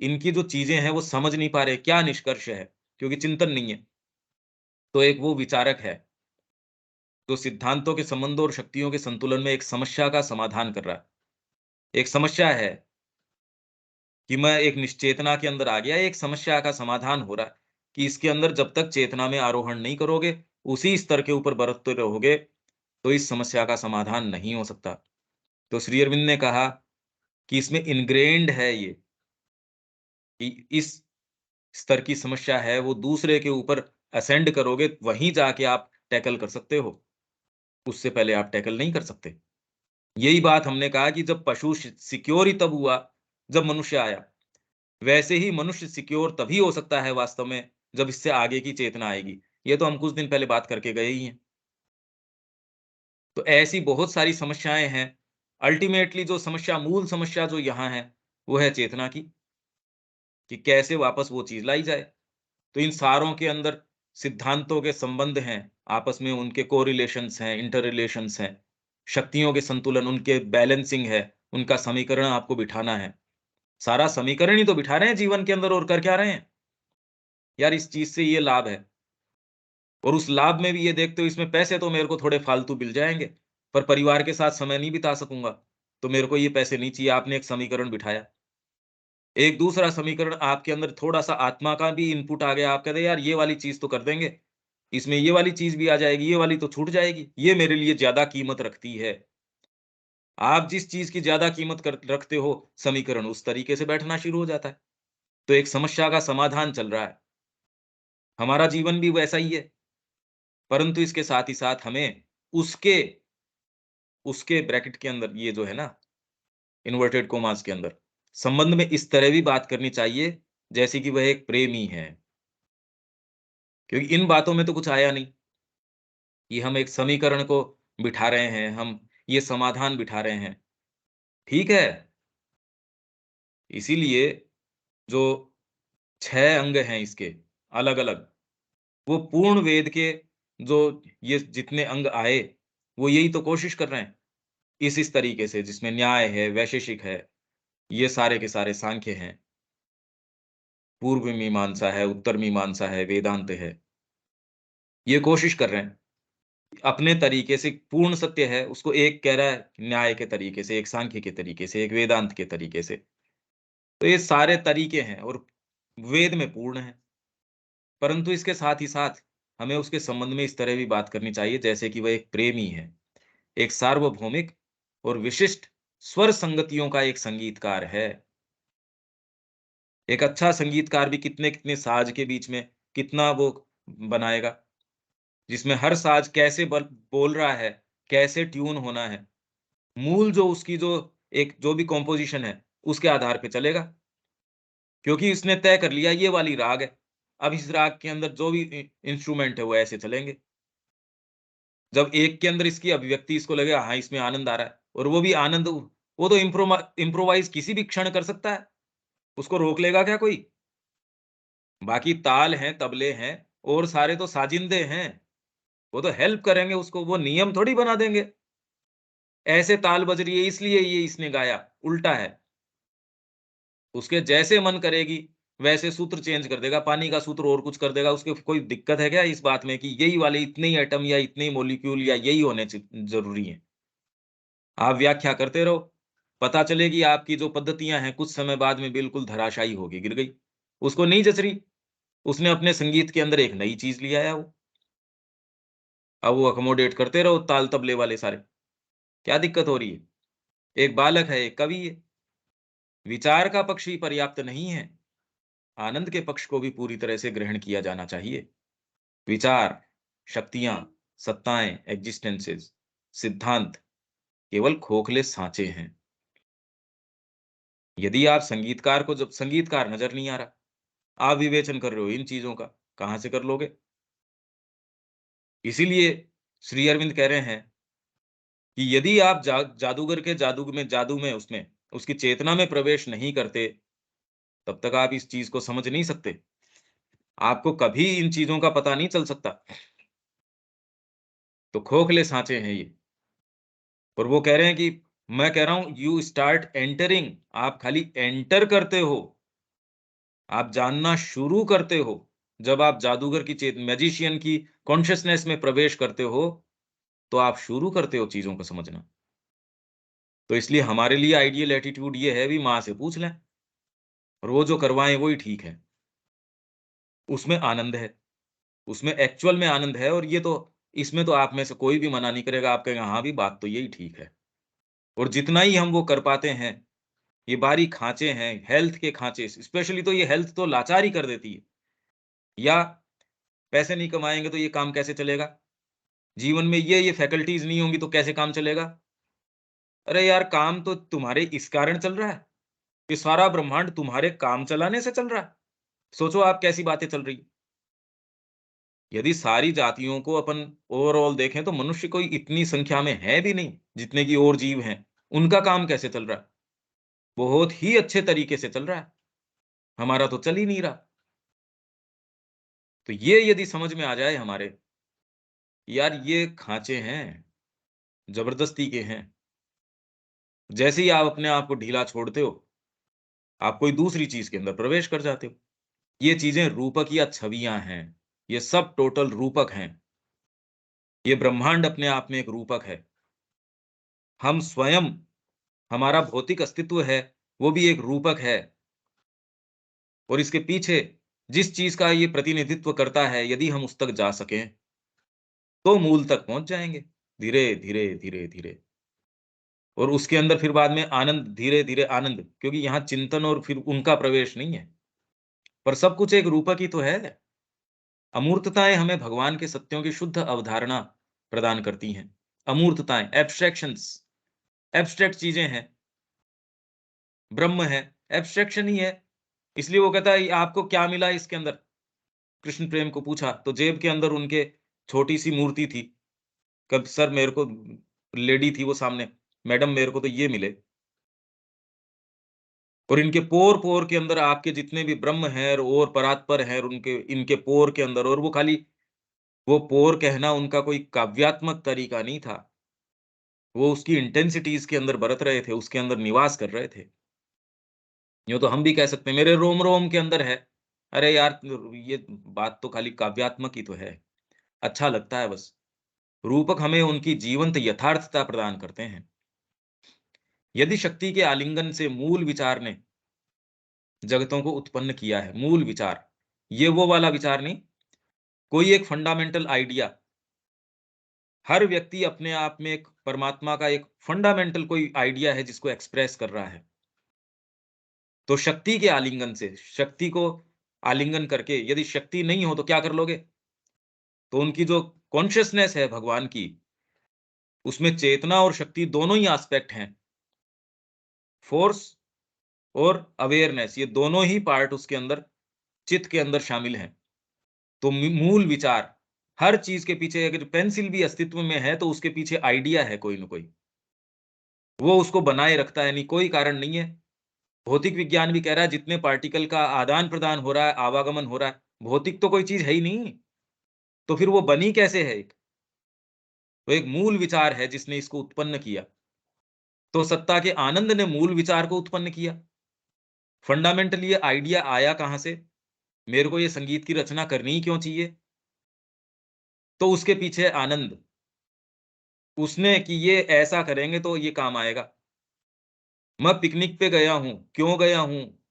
इनकी जो चीजें हैं वो समझ नहीं पा रहे, क्या निष्कर्ष है, क्योंकि चिंतन नहीं है। तो एक वो विचारक है जो सिद्धांतों के संबंधों और शक्तियों के संतुलन में एक समस्या का समाधान कर रहा है। एक समस्या है कि मैं एक निश्चेतना के अंदर आ गया, एक समस्या का समाधान हो रहा है कि इसके अंदर जब तक चेतना में आरोहण नहीं करोगे, उसी स्तर के ऊपर बरतते रहोगे, तो इस समस्या का समाधान नहीं हो सकता। तो श्री अरविंद ने कहा कि इसमें इनग्रेन्ड है ये, कि इस स्तर की समस्या है, वो दूसरे के ऊपर असेंड करोगे, वहीं जाके आप टैकल कर सकते हो, उससे पहले आप टैकल नहीं कर सकते। यही बात हमने कहा कि जब पशु सिक्योर ही तब हुआ जब मनुष्य आया, वैसे ही मनुष्य सिक्योर तभी हो सकता है वास्तव में जब इससे आगे की चेतना आएगी। ये तो हम कुछ दिन पहले बात करके गए ही हैं। तो ऐसी बहुत सारी समस्याएँ हैं। अल्टीमेटली जो समस्या, मूल समस्या जो यहाँ है, वो है चेतना की, कि कैसे वापस वो चीज़ लाई जाए। तो इन सारों के अंदर सिद्धांतों के संबंध हैं, आपस में उनके कोरिलेशंस हैं, इंटर रिलेशंस हैं, शक्तियों के संतुलन, उनके बैलेंसिंग है, उनका समीकरण आपको बिठाना है। सारा समीकरण ही तो बिठा रहे हैं जीवन के अंदर, और कर क्या रहे हैं? यार इस चीज़ से ये लाभ है, और उस लाभ में भी ये देखते हो इसमें पैसे तो मेरे को थोड़े फालतू मिल जाएँगे, पर परिवार के साथ समय नहीं बिता सकूँगा, तो मेरे को ये पैसे नहीं चाहिए। आपने एक समीकरण बिठाया। एक दूसरा समीकरण आपके अंदर थोड़ा-सा आत्मा का भी इनपुट आ गया, आप कह रहे यार ये वाली चीज़ तो कर देंगे, इसमें ये वाली चीज़ भी आ जाएगी, ये वाली तो छूट जाएगी, ये मेरे लिए ज़्यादा कीमत रखती है। आप जिस चीज़ की ज़्यादा कीमत रखते हो, समीकरण उस तरीके से बैठना शुरू हो जाता है। तो एक समस्या का समाधान चल रहा है। हमारा जीवन भी वैसा ही है, परंतु इसके साथ ही साथ हमें उसके उसके ब्रैकेट के अंदर, ये जो है ना, इन्वर्टेड कोमास के अंदर, संबंध में इस तरह भी बात करनी चाहिए, जैसे कि वह एक प्रेमी है। क्योंकि इन बातों में तो कुछ आया नहीं, कि हम एक समीकरण को बिठा रहे हैं, हम ये समाधान बिठा रहे हैं। ठीक है, इसीलिए जो 6 अंग हैं इसके, अलग-अलग, वो पूर्ण वेद के जो ये जितने अंग आए, वो यही तो कोशिश कर रहे हैं। इस तरीके से जिसमें न्याय है, वैशेषिक है, ये सारे के सारे सांख्य हैं, पूर्व मीमांसा है, उत्तर मीमांसा है, वेदांत है। ये कोशिश कर रहे हैं। अपने तरीके से पूर्ण सत्य है, उसको एक कह रहा है न्याय के तरीके से, एक सांख्य के तरीके से, एक वेदांत के तरीके से। तो ये सारे तरीके हैं और वेद में पूर्ण है। परंतु इसके साथ ही साथ हमें उसके संबंध में इस तरह भी बात करनी चाहिए, जैसे कि वह एक प्रेमी है, एक सार्वभौमिक और विशिष्ट स्वर संगतियों का एक संगीतकार है। एक अच्छा संगीतकार भी कितने-कितने साज के बीच में कितना वो बनाएगा, जिसमें हर साज कैसे बोल रहा है, कैसे ट्यून होना है। मूल जो उसकी जो एक जो भी कंपोज़िशन है, उसके आधार पे चलेगा। क्योंकि इसने तय कर लिया ये वाली राग है। अब इस राग के अंदर जो भी इंस्ट्रूमेंट है वो ऐसे चलेंगे। जब एक के अंदर इसकी अभिव्यक्ति इसको लगेगा हाँ, इसमें आनंद आ रहा है, और वो भी आनंद वो तो इम्प्रोवाइज़ किसी भी क्षण कर सकता है। उसको रोक लेगा क्या कोई? बाकी ताल हैं, तबले हैं और सारे तो साजिंदे हैं। वो तो हेल्प करेंगे उसको, वो नियम थोड़ी बना देंगे। ऐसे ताल बज रही है इसलिए ये इसने गाया, उल्टा है। उसके जैसे मन करेगी, वैसे सूत्र चेंज कर देगा, पानी का सूत्र और कुछ कर देगा, उसको कोई दिक्कत है क्या इस बात में कि यही वाले इतने ही एटम या इतने ही मॉलिक्यूल या यही होने ज़रूरी हैं? आप व्याख्या करते रहो, पता चलेगी आपकी जो पद्धतियाँ हैं, कुछ समय बाद में बिल्कुल धराशायी होके गिर गई। उसको नहीं जच रही, उसने अपने संगीत के अंदर एक नई चीज़ ले आया वो। अब वो अकोमोडेट करते रहो ताल तबले वाले सारे, क्या दिक्कत हो रही है? एक बालक है, एक कवि है, विचार का पक्ष ही पर्याप्त नहीं है, आनंद के पक्ष को भी पूरी तरह से ग्रहण किया जाना चाहिए। विचार, शक्तियाँ, सत्ताएँ, एक्जिस्टेंसेस, सिद्धांत केवल खोखले साँचे हैं। यदि आप संगीतकार को जब संगीतकार नज़र नहीं आ रहा, आप विवेचन कर रहे हो इन चीज़ों का, कहाँ से कर लोगे? इसीलिए श्री अरविंद कह रहे हैं कि यदि आप जादूगर के जादू में उसमें, उसकी चेतना में प्रवेश नहीं करते, तब तक आप इस चीज़ को समझ नहीं सकते। आपको कभी इन चीज़ों का पता नहीं चल सकता। तो खोखले साँचे हैं ये। और वो कह रहे हैं कि मैं कह रहा हूँ यू स्टार्ट एंटरिंग, आप खाली एंटर करते हो, आप जानना शुरू करते हो। जब आप जादूगर की मैजिशियन की कॉन्शसनेस में प्रवेश करते हो, तो आप शुरू करते हो चीज़ों को समझना। तो इसलिए हमारे लिए आइडियल एटीट्यूड ये है भी माँ से पूछ लें, और वो जो करवाएँ वही ठीक है। उसमें आनंद है, उसमें एक्चुअल में आनंद है, और ये तो इसमें तो आप में से कोई भी मना नहीं करेगा, आप कहेंगे हाँ भी बात तो यही ठीक है। और जितना ही हम वो कर पाते हैं, ये बारीक खाँचे हैं, हेल्थ के खाँचे, स्पेशली तो ये हेल्थ तो लाचार ही कर देती है। या पैसे नहीं कमाएँगे तो ये काम कैसे चलेगा? जीवन में ये फैकल्टीज़ नहीं होंगी तो कैसे काम चलेगा? अरे यार, काम तो तुम्हारे इस कारण चल रहा है, ये सारा ब्रह्मांड तुम्हारे काम चलाने से चल रहा है। सोचो आप कैसी बातें चल रही हैं। यदि सारी जातियों को अपन ओवरऑल देखें तो मनुष्य कोई इतनी संख्या में है भी नहीं, जितने की और जीव हैं। उनका काम कैसे चल रहा है? बहुत ही अच्छे तरीके से चल रहा है। हमारा तो चल ही नहीं रहा। तो ये यदि समझ में आ जाए हमारे, यार ये खाँचे हैं, ज़बरदस्ती के हैं। जैसे ही आप अपने आप को ढीला छोड़ते हो, आप कोई दूसरी चीज़ के अंदर प्रवेश कर जाते हो। ये चीज़ें रूपक या छवियाँ हैं। ये सब टोटल रूपक हैं। ये ब्रह्मांड अपने आप में एक रूपक है। हम स्वयं, हमारा भौतिक अस्तित्व है, वो भी एक रूपक है। और इसके पीछे जिस चीज़ का ये प्रतिनिधित्व करता है, यदि हम उस तक जा सकें, तो मूल तक पहुँच जाएँगे। धीरे, धीरे, धीरे, धीरे। और उसके अंदर फिर बाद में आनंद, धीरे-धीरे आनंद, क्योंकि यहाँ चिंतन और फिर उनका प्रवेश नहीं है। पर सब कुछ एक रूपक ही तो है। अमूर्तताएँ हमें भगवान के सत्यों की शुद्ध अवधारणा प्रदान करती हैं। अमूर्तताएँ, एब्स्ट्रैक्शंस, एब्स्ट्रैक्ट चीज़ें हैं। ब्रह्म है, एब्स्ट्रैक्शन ही है। इसलिए वो कहता है, आपको क्या मिला इसके अंदर? कृष्ण प्रेम को पूछा, तो जेब के अंदर उनके छोटी-सी मूर्ति थी। कब सर मेरे को, लेडी थी वो सामने, मैडम मेरे को तो ये मिले। और इनके पोर-पोर के अंदर आपके जितने भी ब्रह्म हैं और परात्पर हैं, और उनके इनके पोर के अंदर, और वो खाली वो पोर कहना उनका कोई काव्यात्मक तरीका नहीं था। वो उसकी इंटेंसिटीज़ के अंदर बरत रहे थे, उसके अंदर निवास कर रहे थे। यूँ तो हम भी कह सकते हैं, मेरे रोम-रोम के अंदर है। अरे यार, ये बात तो खाली काव्यात्मक ही तो है। अच्छा लगता है बस। रूपक हमें उनकी जीवंत यथार्थता प्रदान करते हैं। यदि शक्ति के आलिंगन से मूल विचार ने जगतों को उत्पन्न किया है, मूल विचार, ये वो वाला विचार नहीं, कोई एक फंडामेंटल आइडिया, हर व्यक्ति अपने आप में एक परमात्मा का एक फंडामेंटल कोई आइडिया है जिसको एक्सप्रेस कर रहा है। तो शक्ति के आलिंगन से, शक्ति को आलिंगन करके, यदि शक्ति नहीं हो तो क्या कर लोगे? तो उनकी जो कॉन्शियसनेस है भगवान की, उसमें चेतना और शक्ति दोनों ही एस्पेक्ट हैं। फ़ोर्स और अवेयरनेस, ये दोनों ही पार्ट उसके अंदर, चित्त के अंदर शामिल हैं। तो मूल विचार, हर चीज़ के पीछे अगर पेंसिल भी अस्तित्व में है, तो उसके पीछे आइडिया है कोई न कोई। वो उसको बनाए रखता है, नहीं कोई कारण नहीं है। भौतिक विज्ञान भी कह रहा है, जितने पार्टिकल का आदान-प्रदान हो रहा है, आवागमन हो रहा है, भौतिक तो कोई चीज़ है ही नहीं। तो फिर वो बनी कैसे है एक? तो एक मूल विचार है जिसने इसको उत्पन्न किया। तो सत्ता के आनंद ने मूल विचार को उत्पन्न किया। फंडामेंटली ये आइडिया आया कहाँ से? मेरे को ये संगीत की रचना करनी ही क्यों चाहिए? तो उसके पीछे आनंद, उसने कि ये ऐसा करेंगे तो ये काम आएगा। मैं पिकनिक पे गया हूँ, क्यों गया हूँ?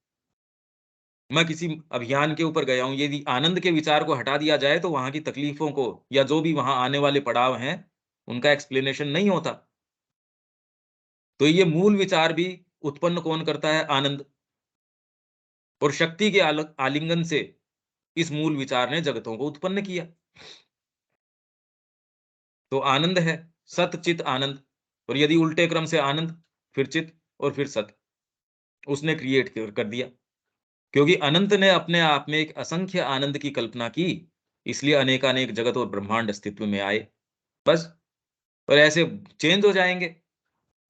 मैं किसी अभियान के ऊपर गया हूँ, यदि आनंद के विचार को हटा दिया जाए, तो वहाँ की तकलीफ़ों को या जो भी वहाँ आने वाले पड़ाव हैं, उनका एक्सप्लेनेशन नहीं होता। तो ये मूल विचार भी उत्पन्न कौन करता है? आनंद। और शक्ति के आलिंगन से इस मूल विचार ने जगतों को उत्पन्न किया। तो आनंद है, सत, चित, आनंद। और यदि उल्टे क्रम से आनंद, फिर चित और फिर सत, उसने क्रिएट कर दिया। क्योंकि अनंत ने अपने आप में एक असंख्य आनंद की कल्पना की, इसलिए अनेकानेक जगत और ब्रह्मांड अस्तित्व में आए। बस, और ऐसे चेंज हो जाएँगे।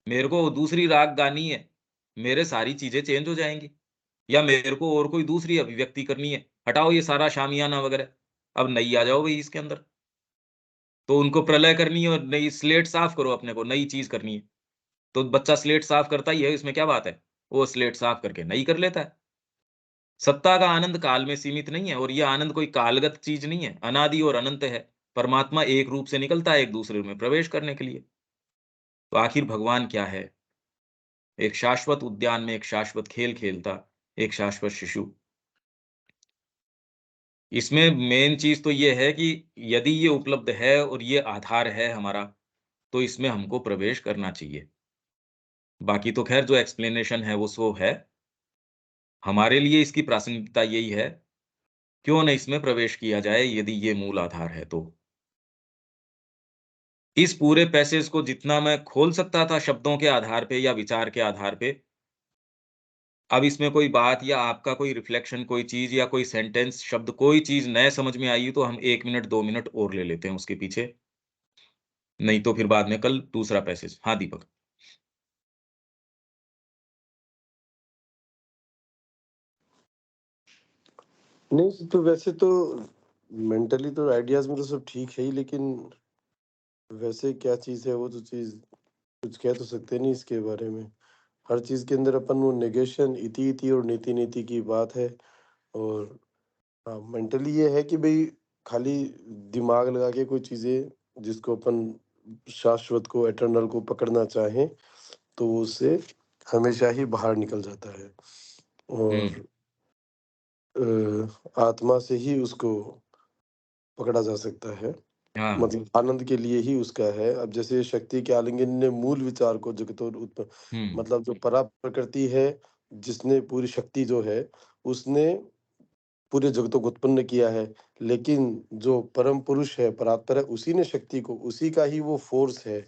मेरे को दूसरी राग गानी है, मेरे सारी चीज़ें चेंज हो जाएँगी। या मेरे को और कोई दूसरी अभिव्यक्ति करनी है, हटाओ ये सारा शामियाना वगैरह, अब नई आ जाओ भई इसके अंदर। तो उनको प्रलय करनी है और नई स्लेट साफ करो, अपने को नई चीज़ करनी है। तो बच्चा स्लेट साफ करता ही है, इसमें क्या बात है? वो स्लेट साफ करके नई कर लेता है। सत्ता का आनंद काल में सीमित नहीं है, और ये आनंद कोई कालगत चीज़ नहीं है, अनादि और अनंत है। परमात्मा एक रूप से निकलता है एक दूसरे में प्रवेश करने के लिए। तो आखिर भगवान क्या है? एक शाश्वत उद्यान में एक शाश्वत खेल खेलता एक शाश्वत शिशु। इसमें मेन चीज़ तो ये है कि यदि ये उपलब्ध है और ये आधार है हमारा, तो इसमें हमको प्रवेश करना चाहिए। बाकी तो ख़ैर जो एक्सप्लेनेशन है वो सो है। हमारे लिए इसकी प्रासंगिकता यही है, क्यों न इसमें प्रवेश किया जाए यदि ये मूल आधार है तो। इस पूरे पैसेज को जितना मैं खोल सकता था शब्दों के आधार पे या विचार के आधार पे, अब इसमें कोई बात या आपका कोई रिफ्लेक्शन, कोई चीज़ या कोई सेंटेंस, शब्द, कोई चीज़ नए समझ में आई तो हम 1 मिनट, 2 मिनट और ले लेते हैं उसके पीछे। नहीं तो फिर बाद में कल दूसरा पैसेज। हाँ, दीपक। नहीं तो वैसे तो मेंटली तो आइडियाज में तो सब ठीक है ही, लेकिन वैसे क्या चीज़ है वो तो चीज़ कुछ कह तो सकते नहीं इसके बारे में। हर चीज़ के अंदर अपन वो नेगेशन, इति इति और नीति नीति की बात है। और हाँ, मेंटली ये है कि भाई खाली दिमाग लगा के कोई चीज़ें जिसको अपन शाश्वत को, एटर्नल को पकड़ना चाहें, तो वो उससे हमेशा ही बाहर निकल जाता है। हुँ, और आत्मा से ही उसको पकड़ा जा सकता है। हाँ, मतलब आनंद के लिए ही उसका है। अब जैसे शक्ति के आलिंगन ने मूल विचार को जगतों उत्पन्न, हुँ, मतलब जो परा प्रकृति है, जिसने पूरी शक्ति जो है, उसने पूरे जगतों को उत्पन्न किया है। लेकिन जो परम पुरुष है, परात्पर है, उसी ने शक्ति को, उसी का ही वो फ़ोर्स है।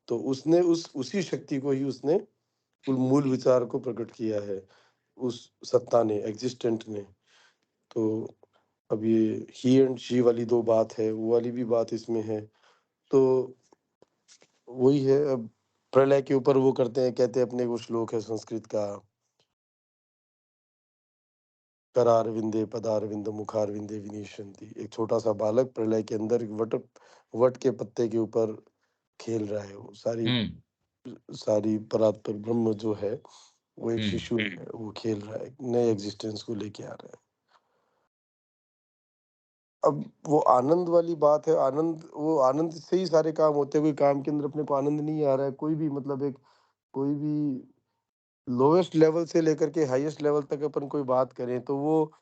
तो उसने उसी शक्ति को ही उसने मूल विचार को प्रकट किया है, उस सत्ता ने, एक्जिस्टेंट ने। तो अब ये ही एंड शी वाली 2 बात है, वो वाली भी बात इसमें है। तो वही है। अब प्रलय के ऊपर वो करते हैं, कहते हैं, अपने वो श्लोक है संस्कृत का, करारविंदे पदारविंद मुखारविंदे विनिशन्ति। एक छोटा-सा बालक प्रलय के अंदर वट के पत्ते के ऊपर खेल रहा है। वो सारी हुँ, सारी परात्पर ब्रह्म जो है, वो एक हुँ, शिशु है, वो खेल रहा है, नए एग्जिस्टेंस को लेके आ रहा है। अब वो आनंद वाली बात है, आनंद, वो आनंद से ही सारे काम होते हैं। कोई काम के अंदर अपने को आनंद नहीं आ रहा है, कोई भी मतलब एक कोई भी लोएस्ट लेवल से लेकर के हाईएस्ट लेवल तक अपन कोई बात करें, तो वो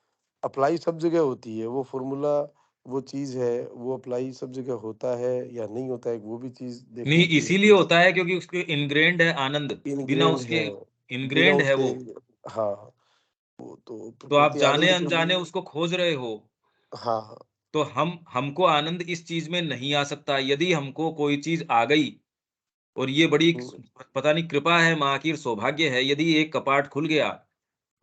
अप्लाई सब जगह होती है। वो फ़ॉर्मूला, वो चीज़ है, वो अप्लाई सब जगह होता है या नहीं होता है, वो भी चीज़ नहीं देखने की है। इसीलिए होता है क्योंकि उसके इन्ग्रेन्ड है आनंद, बिना इनग्रेन्ड उसके है, बिना इन्ग्रेन्ड है उसके। वो। हाँ, वो तो तो आप प्रकृति आनंद के जाने-अनजाने लिए। उसको खोज रहे हो, हाँ, हाँ। तो हमको आनंद इस चीज़ में नहीं आ सकता। यदि हमको कोई चीज़ आ गई और ये बड़ी हुँ, पता नहीं कृपा है माँ की, सौभाग्य है, यदि एक कपाट खुल गया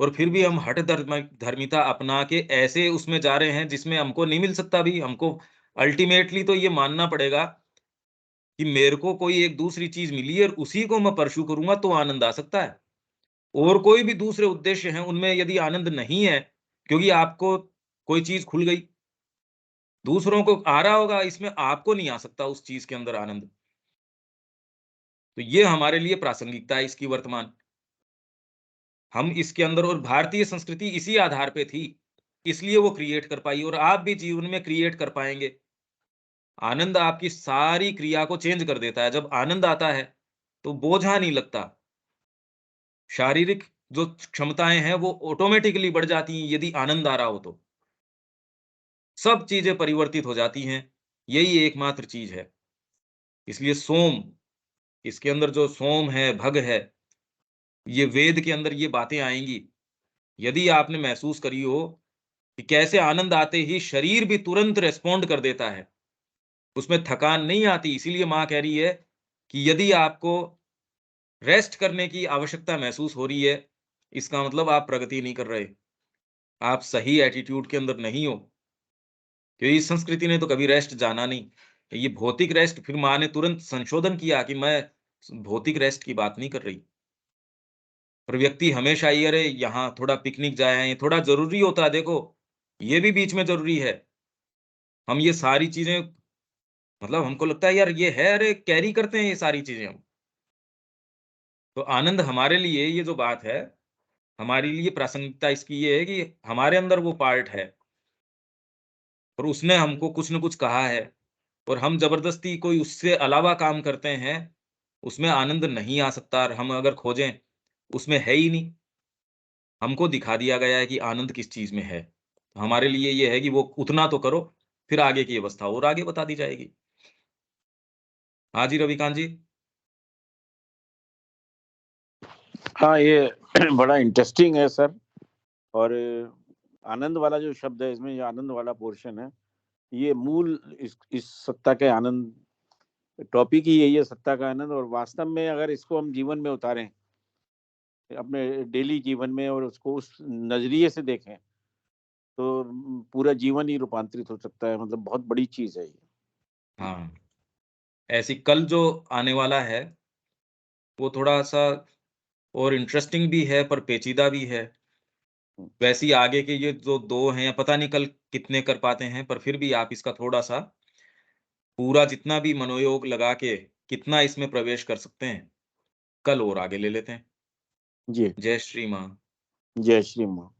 और फिर भी हम हठ धर्मिता अपना के ऐसे उसमें जा रहे हैं जिसमें हमको नहीं मिल सकता भी। हमको अल्टीमेटली तो ये मानना पड़ेगा कि मेरे को कोई एक दूसरी चीज़ मिली है और उसी को मैं परस्यू करूँगा तो आनंद आ सकता है। और कोई भी दूसरे उद्देश्य हैं, उनमें यदि आनंद नहीं है, क्योंकि आपको कोई चीज़ खुल गई, दूसरों को आ रहा होगा, इसमें आपको नहीं आ सकता उस चीज़ के अंदर आनंद। तो ये हमारे लिए प्रासंगिकता है इसकी वर्तमान। हम इसके अंदर और भारतीय संस्कृति इसी आधार पे थी, इसलिए वो क्रिएट कर पाई और आप भी जीवन में क्रिएट कर पाएँगे। आनंद आपकी सारी क्रिया को चेंज कर देता है। जब आनंद आता है, तो बोझा नहीं लगता। शारीरिक जो क्षमताएँ हैं, वो ऑटोमैटिकली बढ़ जाती हैं यदि आनंद आ रहा हो तो। सब चीज़ें परिवर्तित हो जाती हैं, यही एकमात्र चीज़ है। इसलिए सोम, इसके अंदर जो सोम है, भग है, ये वेद के अंदर ये बातें आएँगी। यदि आपने महसूस करी हो कि कैसे आनंद आते ही शरीर भी तुरंत रिस्पॉन्ड कर देता है, उसमें थकान नहीं आती। इसीलिए माँ कह रही है कि यदि आपको रेस्ट करने की आवश्यकता महसूस हो रही है, इसका मतलब आप प्रगति नहीं कर रहे। आप सही एटीट्यूड के अंदर नहीं हो। क्योंकि इस संस्कृति ने तो कभी रेस्ट जाना नहीं। ये भौतिक रेस्ट फिर माँ ने तुरंत संशोधन किया कि मैं भौतिक रेस्ट की बात नहीं कर रही। पर व्यक्ति हमेशा ये अरे यहाँ थोड़ा पिकनिक जाए आएँ, थोड़ा ज़रूरी होता है देखो, ये भी बीच में ज़रूरी है। हम ये सारी चीज़ें मतलब हमको लगता है यार ये है, अरे कैरी करते हैं ये सारी चीज़ें हम। तो आनंद हमारे लिए ये जो बात है, हमारे लिए प्रासंगिकता इसकी ये है कि हमारे अंदर वो पार्ट है और उसने हमको कुछ न कुछ कहा है और हम ज़बरदस्ती कोई उससे अलावा काम करते हैं, उसमें आनंद नहीं आ सकता और हम अगर खोजें, उसमें है ही नहीं। हमको दिखा दिया गया है कि आनंद किस चीज़ में है। तो हमारे लिए ये है कि वो उतना तो करो, फिर आगे की अवस्था और आगे बता दी जाएगी। हाँ जी, रविकांत जी। हाँ, ये बड़ा इंटरेस्टिंग है सर। और आनंद वाला जो शब्द है, इसमें जो आनंद वाला पोर्शन है, ये मूल इस सत्ता के आनंद, टॉपिक ही यही है, सत्ता का आनंद। और वास्तव में अगर इसको हम जीवन में उतारें, अपने डेली जीवन में और उसको उस नजरिए से देखें तो पूरा जीवन ही रूपांतरित हो सकता है। मतलब बहुत बड़ी चीज है ये। हाँ, ऐसी कल जो आने वाला है, वो थोड़ा-सा और इंटरेस्टिंग भी है पर पेचीदा भी है। वैसे ही आगे के ये जो 2 हैं, पता नहीं कल कितने कर पाते हैं, पर फिर भी आप इसका थोड़ा-सा पूरा जितना भी मनोयोग लगा के कितना इसमें प्रवेश कर सकते हैं, कल और आगे ले लेते हैं। जी। जय श्री माँ। जय श्री माँ।